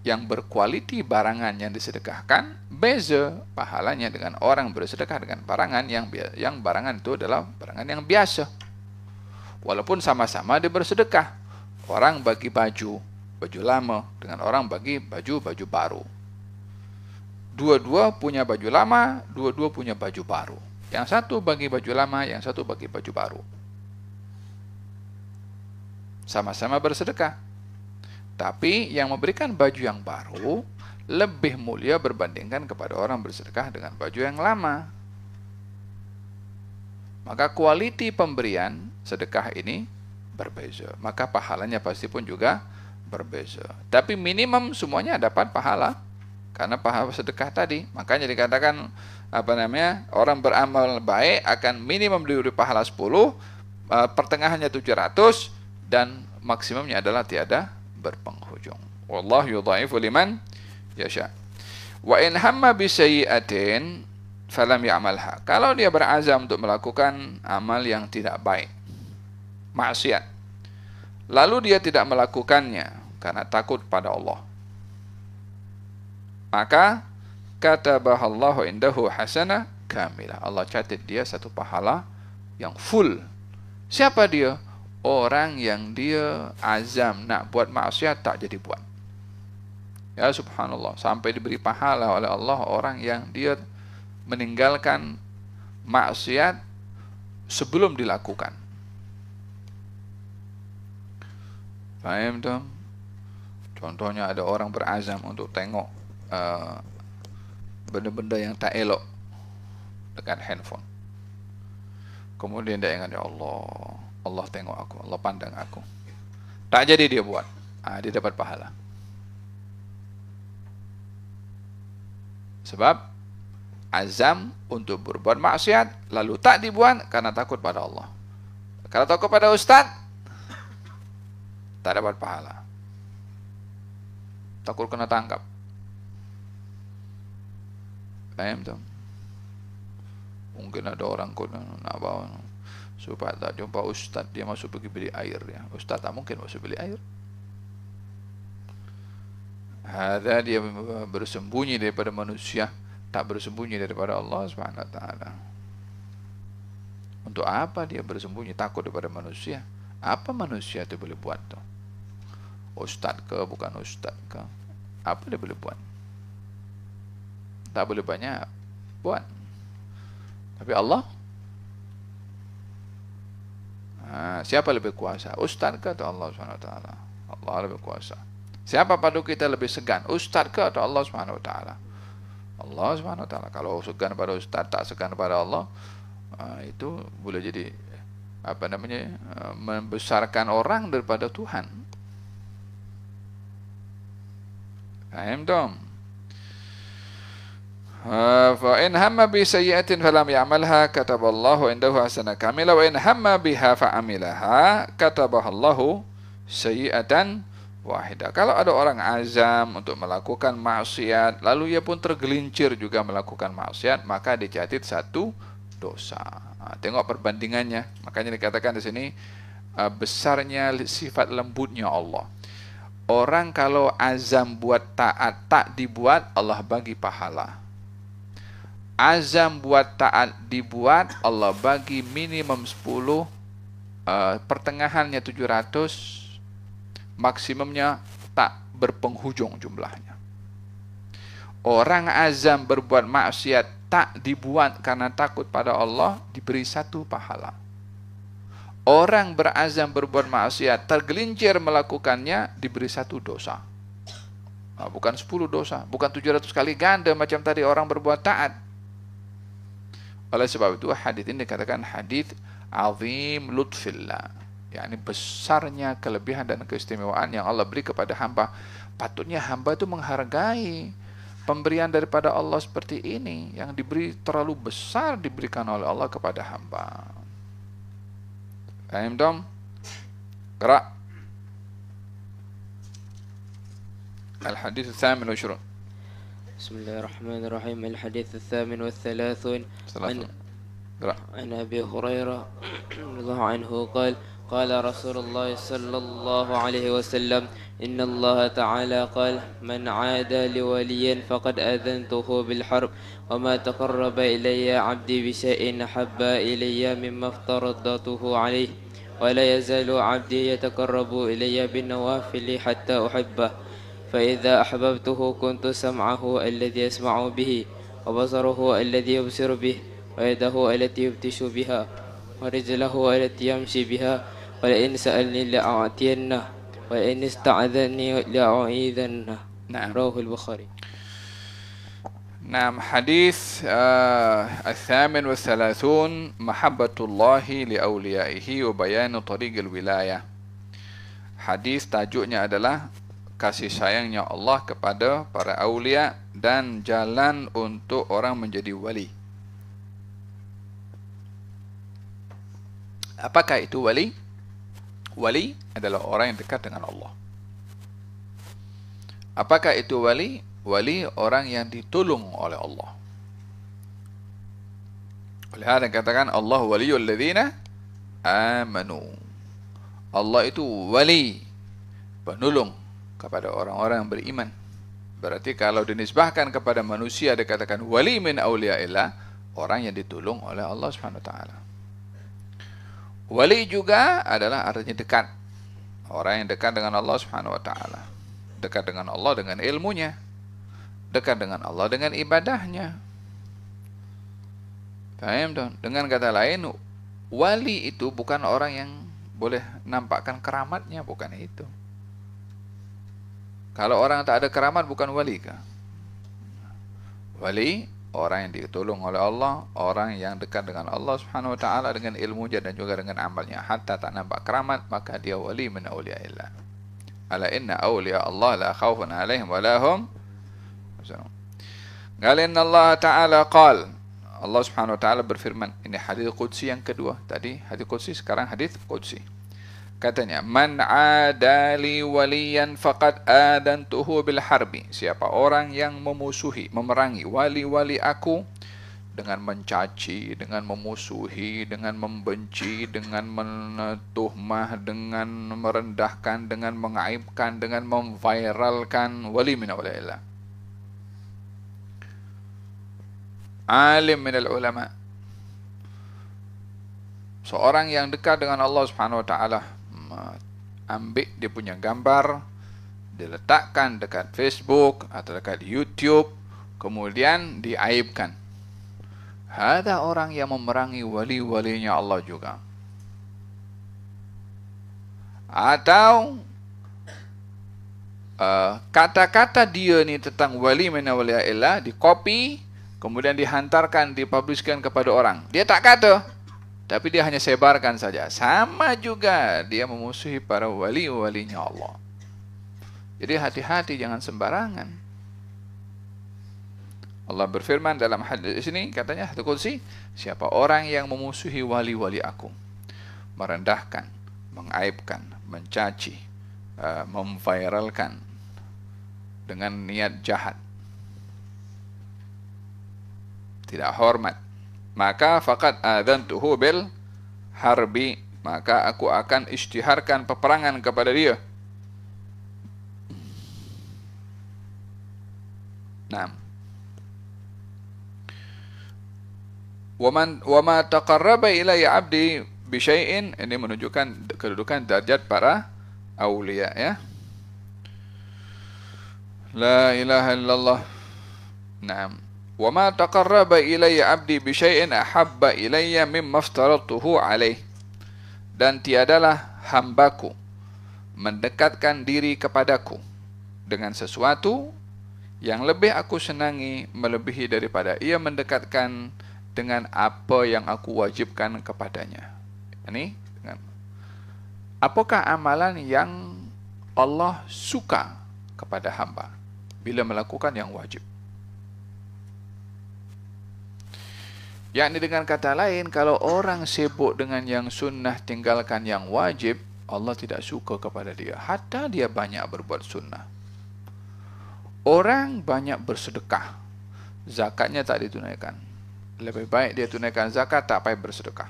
[SPEAKER 1] yang berkualiti barangan yang disedekahkan, beza pahalanya dengan orang bersedekah dengan barangan yang barangan itu adalah barangan yang biasa. Walaupun sama-sama dia bersedekah, orang bagi baju lama dengan orang bagi baju baru. Dua-dua punya baju lama, dua-dua punya baju baru. Yang satu bagi baju lama, yang satu bagi baju baru. Sama-sama bersedekah. Tapi yang memberikan baju yang baru lebih mulia berbandingkan kepada orang bersedekah dengan baju yang lama. Maka kualiti pemberian sedekah ini berbeza. Maka pahalanya pasti pun juga berbeza. Tapi minimum semuanya dapat pahala. Karena pahala sedekah tadi. Makanya dikatakan orang beramal baik akan minimum diberi pahala 10, pertengahannya 700, dan maksimumnya adalah tiada berpenghujung. Wallahu yudha'ifu liman yasha. Wa in hamma bi sayyi'atin falam ya'malha. Kalau dia berazam untuk melakukan amal yang tidak baik, maksiat, lalu dia tidak melakukannya karena takut pada Allah, maka katabahallahu indahu hasanah kamilah. Allah catat dia satu pahala yang full. Siapa dia? Orang yang dia azam nak buat maksiat tak jadi buat. Ya subhanallah, sampai diberi pahala oleh Allah orang yang dia meninggalkan maksiat sebelum dilakukan. Faham tak? Contohnya ada orang berazam untuk tengok benda-benda yang tak elok dengan handphone. Kemudian dia ingat, ya Allah tengok aku, Allah pandang aku. Tak jadi dia buat. Dia dapat pahala. Sebab azam untuk berbuat maksiat lalu tak dibuat karena takut pada Allah. Kalau takut pada ustaz, tak dapat pahala. Takut kena tangkap. Paham tak? Mungkin ada orang nak bawa supaya tak jumpa ustaz, dia masuk pergi beli air ya. Ustaz tak mungkin masuk beli air. Ada dia bersembunyi daripada manusia, tak bersembunyi daripada Allah Subhanahu wa taala. Untuk apa dia bersembunyi takut daripada manusia? Apa manusia itu boleh buat tu? Ustaz ke bukan ustaz ke? Apa dia boleh buat? Tak boleh banyak buat. Tapi Allah, siapa lebih kuasa? Ustaz ke atau Allah Subhanahu wa taala? Allah lebih kuasa. Siapa padu kita lebih segan? Ustaz ke atau Allah Subhanahu wa taala? Allah Subhanahu wa taala. Kalau segan pada ustaz, tak segan pada Allah, itu boleh jadi membesarkan orang daripada Tuhan. Faham dong? Fa in hamma bi sayyi'atin falam ya'malha kataballahu indahu hasanah kamilah wa in hamma biha fa'amilaha katabahallahu sayyi'atan wahidah. Kalau ada orang azam untuk melakukan maksiat lalu ia pun tergelincir juga melakukan maksiat, maka dicatat satu dosa. Tengok perbandingannya. Makanya dikatakan di sini besarnya sifat lembutnya Allah. Orang kalau azam buat taat tak dibuat, Allah bagi pahala. azam buat taat dibuat, Allah bagi minimum 10, pertengahannya 700, maksimumnya tak berpenghujung jumlahnya. Orang azam berbuat maksiat tak dibuat karena takut pada Allah, diberi 1 pahala. Orang berazam berbuat maksiat tergelincir melakukannya, diberi 1 dosa. Bukan 10 dosa, bukan 700 kali ganda macam tadi orang berbuat taat. Oleh sebab itu hadis ini dikatakan hadis azim lutfillah, yakni besarnya kelebihan dan keistimewaan yang Allah beri kepada hamba. Patutnya hamba itu menghargai pemberian daripada Allah seperti ini, yang diberi terlalu besar diberikan oleh Allah kepada hamba. Faham dong? Gerak. Al-hadits الثامن والعشرون.
[SPEAKER 2] بسم الله الرحمن الرحيم. الحديث الثامن والثلاثون عن أبي هريرة رضي الله عنه قال قال رسول الله صلى الله عليه وسلم إن الله تعالى قال من عادى لي وليا فقد أذنته بالحرب وما تقرب إلي عبدي بشيء أحب إلي مما افترضته عليه ولا يزال عبدي يتقرب إلي بالنوافل حتى أحبه فإذا أحببته كنت سمعه الذي يسمع به وبصره الذي يبصر به ويده التي يبتش بها ورجله التي يمشي بها ولئن سألني لأعطينه ولئن استعاذني لأعيذنه.
[SPEAKER 1] نعم.
[SPEAKER 2] رواه البخاري.
[SPEAKER 1] نعم. حديث الثامن والثلاثون محبة الله لأوليائه وبيان طريق الولاية. Hadis tajuknya adalah kasih sayangnya Allah kepada para aulia dan jalan untuk orang menjadi wali. Apakah itu wali? Wali adalah orang yang dekat dengan Allah. Apakah itu wali? Wali orang yang ditolong oleh Allah. Oleh karena katakan Allah waliyul ladzina amanu. Allah itu wali, penolong kepada orang-orang yang beriman. Berarti kalau dinisbahkan kepada manusia dikatakan wali min auliyaillah, orang yang ditolong oleh Allah Subhanahu wa taala. Wali juga adalah artinya dekat. Orang yang dekat dengan Allah Subhanahu wa taala. Dekat dengan Allah dengan ilmunya. Dekat dengan Allah dengan ibadahnya. Paham dong? Dengan kata lain, wali itu bukan orang yang boleh nampakkan keramatnya, bukan itu. Kalau orang tak ada keramat bukan wali kah? Wali orang yang ditolong oleh Allah, orang yang dekat dengan Allah Subhanahu wa taala dengan ilmunya dan juga dengan amalnya. Hatta tak nampak keramat, maka dia wali min auliyaillah. Ala inna awliya Allah la khaufun alaihim wa lahum yahzanun. Qala inna Allah taala qala. Allah Subhanahu wa taala berfirman. Ini hadis qudsi yang kedua. Tadi hadis qudsi, sekarang hadis qudsi. Katanya, man adali waliyan faqad adantuhu bil harbi. Siapa orang yang memusuhi, memerangi wali-wali aku dengan mencaci, dengan memusuhi, dengan membenci, dengan mentuhmah, dengan merendahkan, dengan mengaibkan, dengan memviralkan, wali min awliyaillah. Alim minal ulama. Seorang yang dekat dengan Allah Subhanahu wa taala, ambil dia punya gambar, diletakkan dekat Facebook atau dekat YouTube, kemudian diaibkan. Ada orang yang memerangi wali-walinya Allah juga. Atau kata-kata dia ni tentang wali min awliyaillah dikopi, kemudian dihantarkan, dipublishkan kepada orang. Dia tak kata, tapi dia hanya sebarkan saja. Sama juga dia memusuhi para wali-walinya Allah. Jadi hati-hati, jangan sembarangan. Allah berfirman dalam hadis ini, katanya hadis qudsi, siapa orang yang memusuhi wali-wali aku, merendahkan, mengaibkan, mencaci, memviralkan dengan niat jahat, tidak hormat, maka faqad adzantuhu bil harbi, maka aku akan isytiharkan peperangan kepada dia. Nah, wa ma taqarraba ilayya 'abdi bi syai'in, ini menunjukkan kedudukan derajat para aulia ya. La ilaha illallah. Naam. Wa ma taqarraba ilayya 'abdi bi syai'in ahabba ilayya mimma aftaradtuhu alaih. Dan tiadalah hambaku mendekatkan diri kepadaku dengan sesuatu yang lebih aku senangi melebihi daripada ia mendekatkan dengan apa yang aku wajibkan kepadanya. Ini dengan apakah amalan yang Allah suka kepada hamba bila melakukan yang wajib. Yakni dengan kata lain, kalau orang sibuk dengan yang sunnah tinggalkan yang wajib, Allah tidak suka kepada dia, hatta dia banyak berbuat sunnah. Orang banyak bersedekah, zakatnya tak ditunaikan. Lebih baik dia tunaikan zakat, tak payah bersedekah.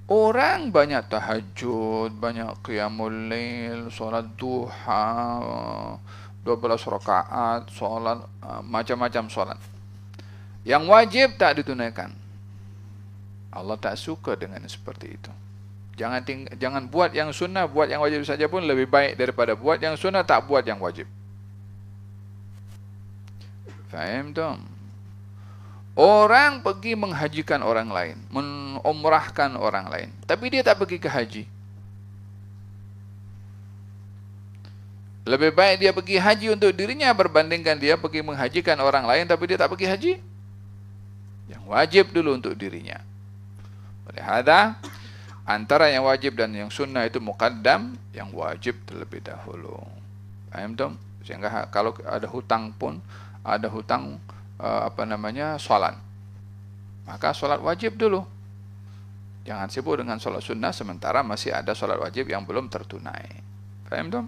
[SPEAKER 1] Orang banyak tahajud, banyak qiyamul lail, solat duha, 12 rakaat, solat macam-macam solat. Yang wajib tak ditunaikan. Allah tak suka dengan seperti itu. Jangan buat yang sunnah, buat yang wajib saja pun lebih baik daripada buat yang sunnah tak buat yang wajib. Faham tak? Orang pergi menghajikan orang lain, mengumrahkan orang lain, tapi dia tak pergi ke haji. Lebih baik dia pergi haji untuk dirinya berbandingkan dia pergi menghajikan orang lain tapi dia tak pergi haji. Yang wajib dulu untuk dirinya. Oleh hadza, antara yang wajib dan yang sunnah itu muqaddam, yang wajib terlebih dahulu. Paham tak? Sehingga kalau ada hutang pun, ada hutang solat, maka solat wajib dulu. Jangan sibuk dengan solat sunnah sementara masih ada solat wajib yang belum tertunai. Paham tak?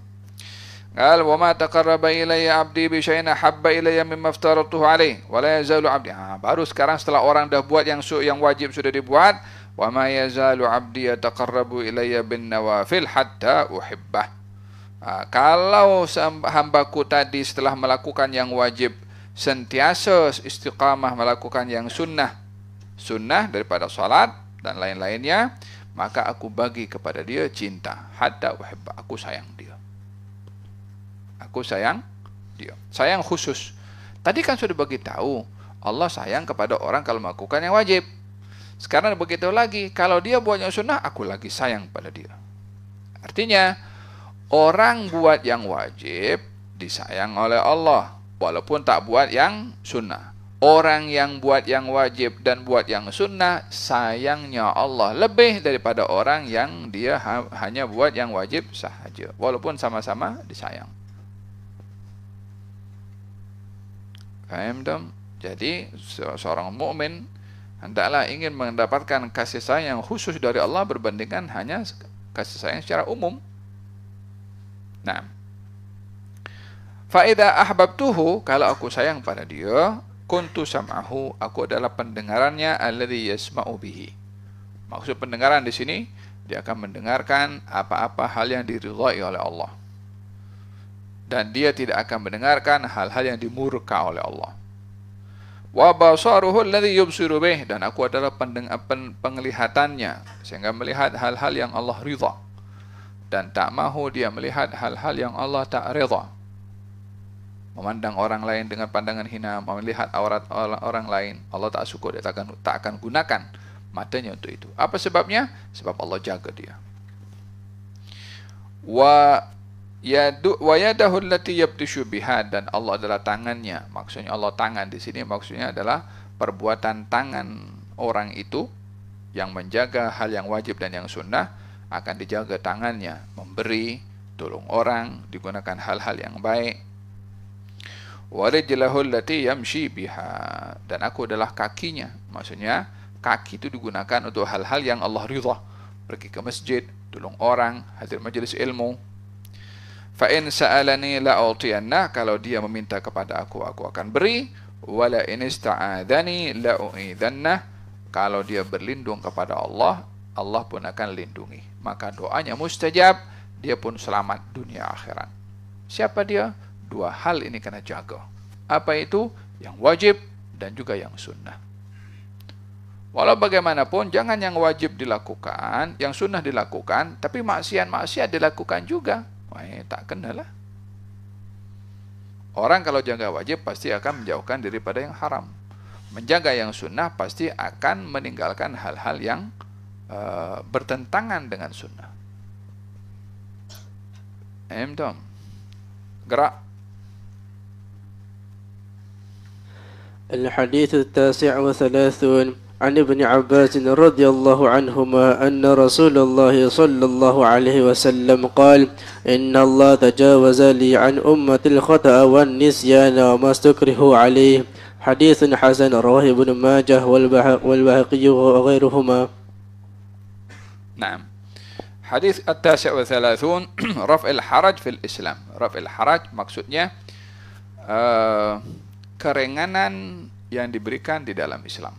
[SPEAKER 1] Qal wa ma taqarraba ilayya 'abdi bi syai'in habba ilayya mimma aftaratuhu alayhi wa la yazalu 'abdi. Baru sekarang setelah orang dah buat yang wajib sudah dibuat, wa ma yazalu 'abdi yataqarrabu ilayya bin nawafil hatta uhibbah. Kalau hambaku tadi setelah melakukan yang wajib sentiasa istiqamah melakukan yang sunnah daripada salat dan lain-lainnya, maka aku bagi kepada dia cinta, hatta uhibbah, aku sayang dia. Aku sayang dia. Sayang khusus. Tadi kan sudah bagi tahu Allah sayang kepada orang kalau melakukan yang wajib. Sekarang begitu lagi, kalau dia buat yang sunnah, aku lagi sayang pada dia. Artinya, orang buat yang wajib disayang oleh Allah, walaupun tak buat yang sunnah. Orang yang buat yang wajib dan buat yang sunnah, sayangnya Allah lebih daripada orang yang dia hanya buat yang wajib sahaja, walaupun sama-sama disayang. Faham tak? Jadi seorang mukmin hendaklah ingin mendapatkan kasih sayang yang khusus dari Allah berbandingkan hanya kasih sayang secara umum. Nah, fa idza ahbabtuhu, kalau aku sayang pada dia, kuntu sam'ahu, aku adalah pendengarannya alladhi yasma'u bihi. Maksud pendengaran di sini, dia akan mendengarkan apa-apa hal yang diridhai oleh Allah. Dan dia tidak akan mendengarkan hal-hal yang dimurka oleh Allah. Wa basaruhu alladhi yubsiru bih, dan aku adalah penglihatannya sehingga melihat hal-hal yang Allah ridha, dan tak mahu dia melihat hal-hal yang Allah tak ridha. Memandang orang lain dengan pandangan hina, melihat aurat orang lain, Allah tak suka, dia tak akan gunakan matanya untuk itu. Apa sebabnya? Sebab Allah jaga dia. Wa yadahu allati yabtishu biha, dan Allah adalah tangannya. Maksudnya Allah tangan di sini maksudnya adalah perbuatan tangan orang itu yang menjaga hal yang wajib dan yang sunnah, akan dijaga tangannya, memberi, tolong orang, digunakan hal-hal yang baik. Wa rijlahu allati yamshi biha, dan aku adalah kakinya. Maksudnya kaki itu digunakan untuk hal-hal yang Allah ridha, pergi ke masjid, tolong orang, hadir majelis ilmu. Fa in sa'alani la'utiyanna, kalau dia meminta kepada aku akan beri. Wala in ista'adani la'u'idanna, kalau dia berlindung kepada Allah, Allah pun akan lindungi. Maka doanya mustajab, dia pun selamat dunia akhirat. Siapa dia? Dua hal ini kena jaga. Apa itu? Yang wajib dan juga yang sunnah. Walau bagaimanapun, jangan yang wajib dilakukan, yang sunnah dilakukan, tapi maksiat-maksiat dilakukan juga. Wah, tak kenalah. Orang kalau jaga wajib pasti akan menjauhkan daripada yang haram. Menjaga yang sunnah pasti akan meninggalkan hal-hal yang bertentangan dengan sunnah. Dom. Gerak.
[SPEAKER 2] الحديث التاسع والثلاثون عن ابن عباس رضي الله عنهما أن رسول الله صلى الله عليه وسلم قال إن الله تجاوز لي عن أمة الخطأ والنسيان وما استكرهوا عليه حديث حسن رواه ابن ماجه والبهقي وغيرهما.
[SPEAKER 1] نعم. حديث التاسع والثلاثون رفع الحرج في الإسلام. رفع الحرج maksudnya keringanan yang diberikan di dalam Islam.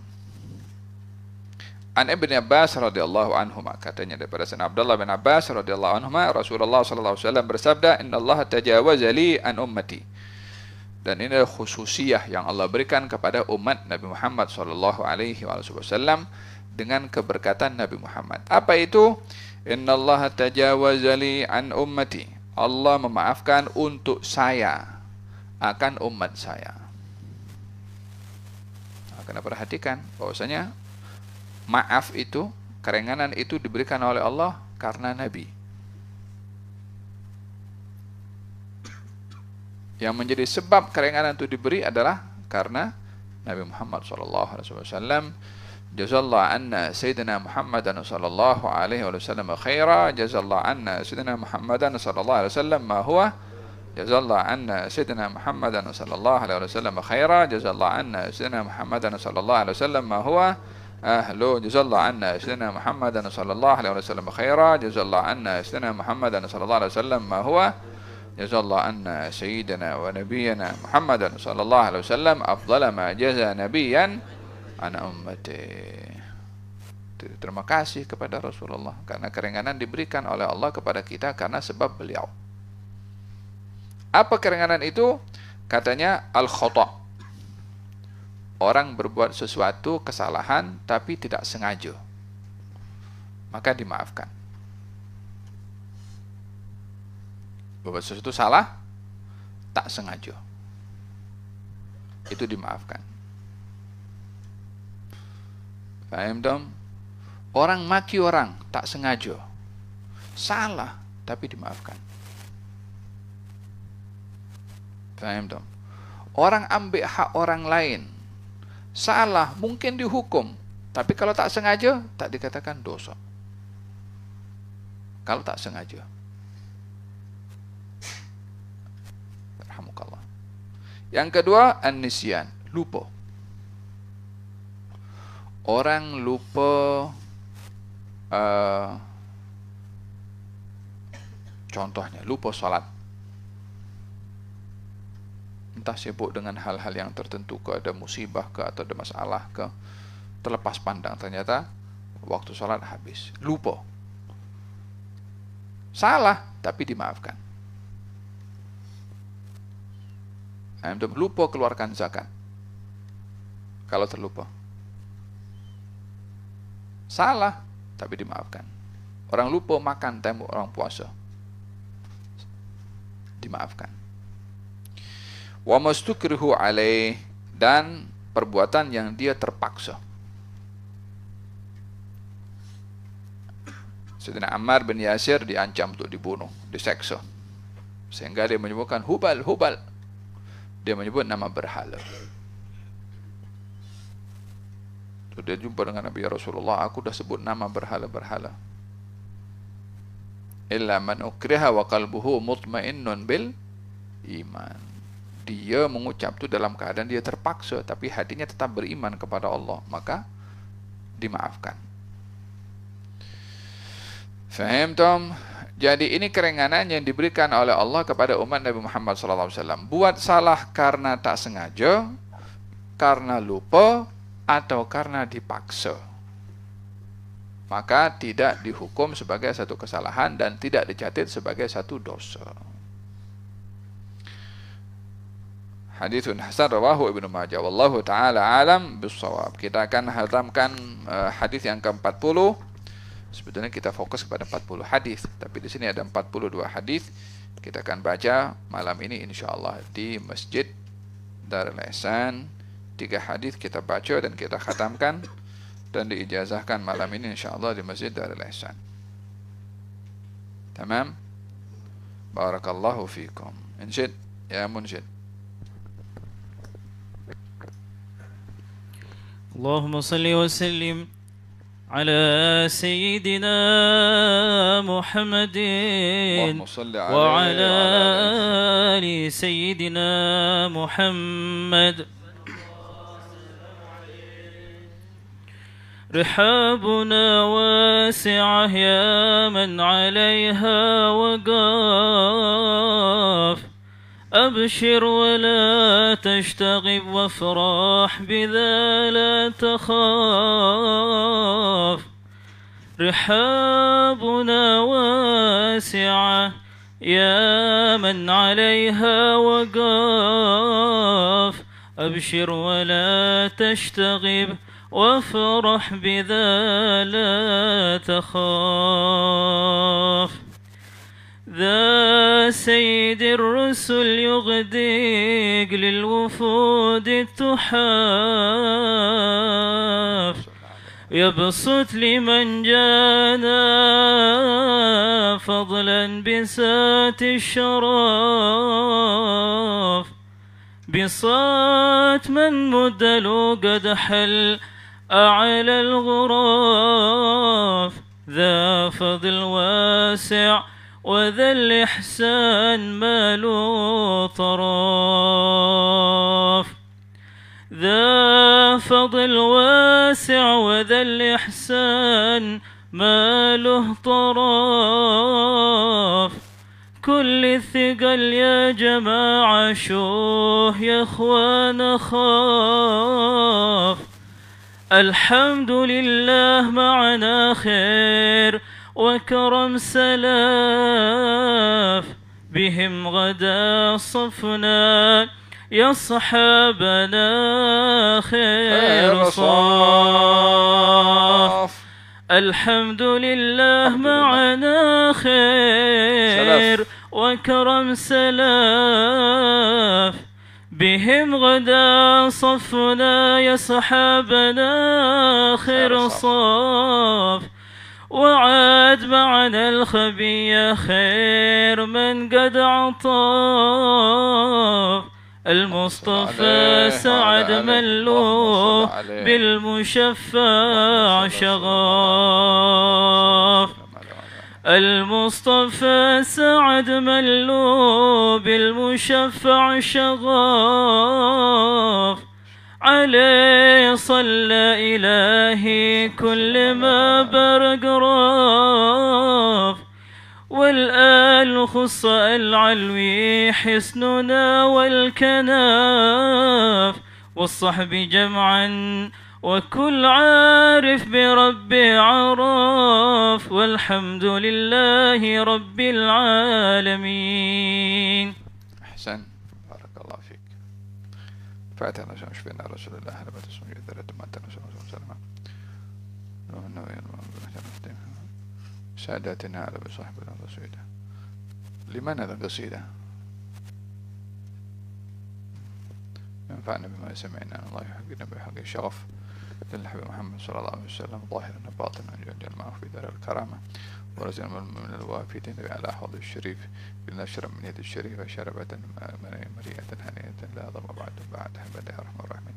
[SPEAKER 1] An Ibn Abbas radhiyallahu anhu, katanya daripada Sayyidina Abdullah bin Abbas radhiyallahu anhu, Rasulullah sallallahu alaihi wasallam bersabda, "Innallaha tajawaza li an ummati." Dan ini adalah khususiyah yang Allah berikan kepada umat Nabi Muhammad sallallahu alaihi wasallam dengan keberkatan Nabi Muhammad. Apa itu? Innallaha tajawaza li an ummati. Allah memaafkan untuk saya akan umat saya. Kena perhatikan bahwasanya maaf itu, keringanan itu diberikan oleh Allah karena Nabi. Yang menjadi sebab keringanan itu diberi adalah karena Nabi Muhammad SAW. Jazallahu anna Sayyidina Muhammadan sallallahu alaihi wasallam khaira. Jazallahu anna Sayyidina Muhammadan sallallahu alaihi wasallam ma huwa. Jazallahu anna Sayyidina Muhammadan sallallahu alaihi wasallam khaira. Jazallahu anna Sayyidina Muhammadan sallallahu alaihi wasallam ma huwa ahlu. Jazallahu anna Sayyidina Muhammadan sallallahu alaihi wasallam khaira. Jazallahu anna Sayyidina Muhammadan sallallahu alaihi wasallam ma huwa. Jazallahu anna Sayyidina wa Nabiyyana Muhammadan sallallahu alaihi wasallam afdala ma jaza nabiyyan an ummati. Terima kasih kepada Rasulullah karena keringanan diberikan oleh Allah kepada kita karena sebab beliau. Apa keringanan itu? Katanya al-khata'. Orang berbuat sesuatu kesalahan tapi tidak sengaja, maka dimaafkan. Berbuat sesuatu salah tak sengaja, itu dimaafkan. Paham dong? Orang maki orang tak sengaja, salah tapi dimaafkan. Paham dong? Orang ambil hak orang lain, salah mungkin dihukum, tapi kalau tak sengaja tak dikatakan dosa. Kalau tak sengaja. Rahmukallah. Yang kedua, an-nisyan, lupa. Orang lupa, contohnya lupa sholat. Entah sibuk dengan hal-hal yang tertentu ke, ada musibah ke, atau ada masalah ke, terlepas pandang, ternyata waktu sholat habis, lupa. Salah tapi dimaafkan. Lupa keluarkan zakat kalau terlupa. Salah tapi dimaafkan. Orang lupa makan time orang puasa, dimaafkan. Wa mastukrihu alaih, dan perbuatan yang dia terpaksa. Sayyidina Ammar bin Yasir diancam untuk dibunuh, diseksa, sehingga dia menyebutkan Hubal, Hubal. Dia menyebut nama berhala. Dia jumpa dengan Nabi Rasulullah, aku dah sebut nama berhala-berhala. Illa man ukriha wa qalbuhu mutmainnun bil iman. Dia mengucap itu dalam keadaan dia terpaksa, tapi hatinya tetap beriman kepada Allah, maka dimaafkan. Faham tom? Jadi ini keringanan yang diberikan oleh Allah kepada umat Nabi Muhammad SAW. Buat salah karena tak sengaja, karena lupa, atau karena dipaksa, maka tidak dihukum sebagai satu kesalahan dan tidak dicatat sebagai satu dosa. haditsun hasan rawahu Ibnu Majah. Wallahu taala alam bissawab. Kita akan hatamkan hadis yang ke-40. Sebetulnya kita fokus kepada 40 hadis, tapi di sini ada 42 hadis. Kita akan baca malam ini insyaallah di Masjid Darul Ihsan. 3 hadis kita baca dan kita khatamkan dan diijazahkan malam ini insyaallah di Masjid Darul Ihsan. Tamam? Barakallahu fikum. Insyid ya munsyid.
[SPEAKER 3] اللهم صل وسلم على سيدنا محمد وعلى آل سيدنا محمد. رحابنا واسعة يا من عليها وقاف، أبشر ولا تشتغب وافرح بذا لا تخاف. رحابنا واسعة يا من عليها وقاف، أبشر ولا تشتغب وافرح بذا لا تخاف. ذا سيد الرسل يغدق للوفود التحاف، يبسط لمن جانا فضلا بسات الشراف. بصات من مدلو قد حل أعلى الغراف، ذا فضل واسع وذا الإحسان ما له طراف. ذا فضل واسع وذا الإحسان ما له طراف. كل الثقل يا جماعة شوه يا اخوان خاف. الحمد لله معنا خير وكرم سلاف، بهم غدا صفنا يا صحابنا خير صاف. الحمد لله معنا خير وكرم سلاف، بهم غدا صفنا يا صحابنا خير صاف. وعاد معنا الخبي خير من قد عطاف. المصطفى سعد ملو بالمشفع شغاف. المصطفى سعد ملو بالمشفع شغاف. عليه صلى إلهي كل ما برق راف. والآل خص العلوي حسننا والكناف. والصحب جمعا وكل عارف بربي عراف. والحمد لله رب العالمين.
[SPEAKER 1] أحسن بارك الله فيك. فاتنا شفينا رسول الله على بيت اسمه يدرد ما تنسى وسلم ساداتنا على بصحبنا القصيدة. لمن هذا القصيدة؟ ينفعنا بما سمعنا. الله يحقنا بحق الشرف للحبيب محمد صلى الله عليه وسلم ظاهرا باطنا جل معه في دار الكرامة. ورزقنا من الوافدين على حوض الشريف بنشر من يد الشريفة شربة مريئة هنيئة لا ضر بعد أبدا يا رحمن الرحمن.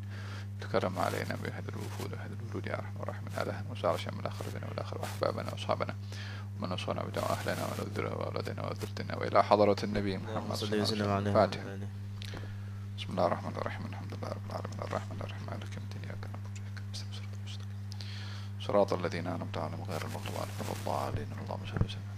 [SPEAKER 1] تكرم علينا بهذا الوفود وهذا الولود يا رحمن الرحمن. على وصار شمل الآخرين والآخر وأحبابنا وأصحابنا ومن وصلنا بدعاء أهلنا وأولادنا وذرتنا وإلى حضرة النبي محمد صلى الله عليه وسلم. الفاتحة. بسم الله الرحمن الرحيم. الحمد لله رب العالمين الرحمن الرحيم مالك يوم الدين إياك نعبد وإياك نستعين صراط الذين أنعمت عليهم غير المغضوب عليهم ولا الضالين. اللهم صل وسلم.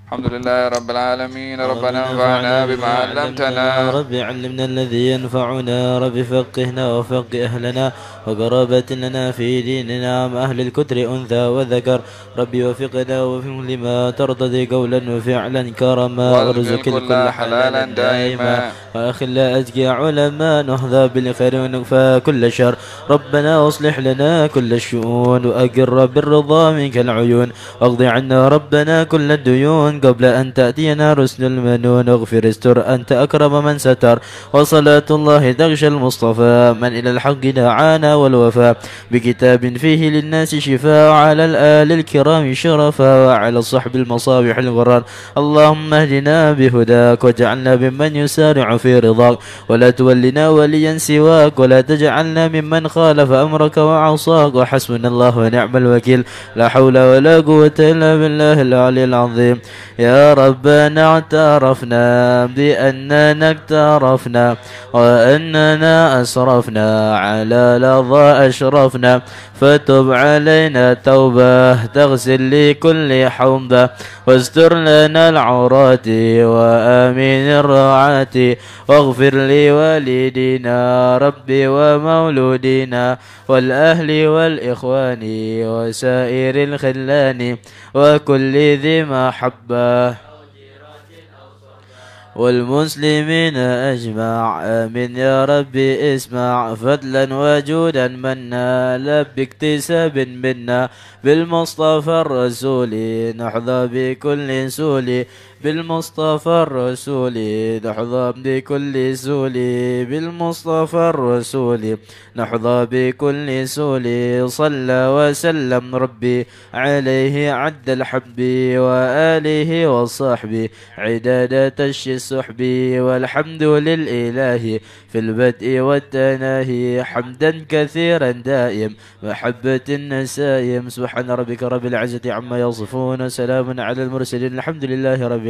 [SPEAKER 1] الحمد لله رب العالمين. ربنا انفعنا بما علمتنا.
[SPEAKER 4] رب علمنا الذي ينفعنا. رب فقهنا وفقه أهلنا وقرابة لنا في ديننا مع أهل الكتر أنثى وذكر. ربي وفقنا وفقه لما ترضى قولا وفعلا كرما وارزق الكل حلالا دائما وأخلا أزكي علما نهضى بالخير ونكفى كل شر. ربنا أصلح لنا كل الشؤون وأقر بالرضا منك العيون واقض عنا ربنا كل الديون قبل أن تأتينا رسل المنون. اغفر استر أنت أكرم من ستر. وصلاة الله تغشى المصطفى من إلى الحق دعانا والوفاء بكتاب فيه للناس شفاء على الآل الكرام شرفا وعلى الصحب المصابيح الغرار. اللهم اهدنا بهداك واجعلنا ممن يسارع في رضاك ولا تولنا وليا سواك ولا تجعلنا ممن خالف أمرك وعصاك. وحسبنا الله ونعم الوكيل. لا حول ولا قوة إلا بالله العلي العظيم. يا ربنا اعترفنا بأننا اقترفنا وأننا أسرفنا على لظى أشرفنا فتب علينا توبة تغسل لكل حوضة واستر لنا العورات وآمن الرعاة واغفر لوالدينا ربي ومولودينا والأهل والإخوان وسائر الخلان وكل ذي محبة والمسلمين أجمع آمين يا ربي. اسمع فضلا وجودا منا لا باكتساب منا بالمصطفى الرسول نحظى بكل سول. بالمصطفى الرسول نحظى بكل سول. بالمصطفى الرسول نحظى بكل سول. صلى وسلم ربي عليه عد الحب وآله وصحبه عداد السحب. والحمد للإله في البدء والتناهي حمدا كثيرا دائم محبة النسائم. سبحان ربك رب العزة عما يصفون سلام على المرسلين الحمد لله رب العالمين.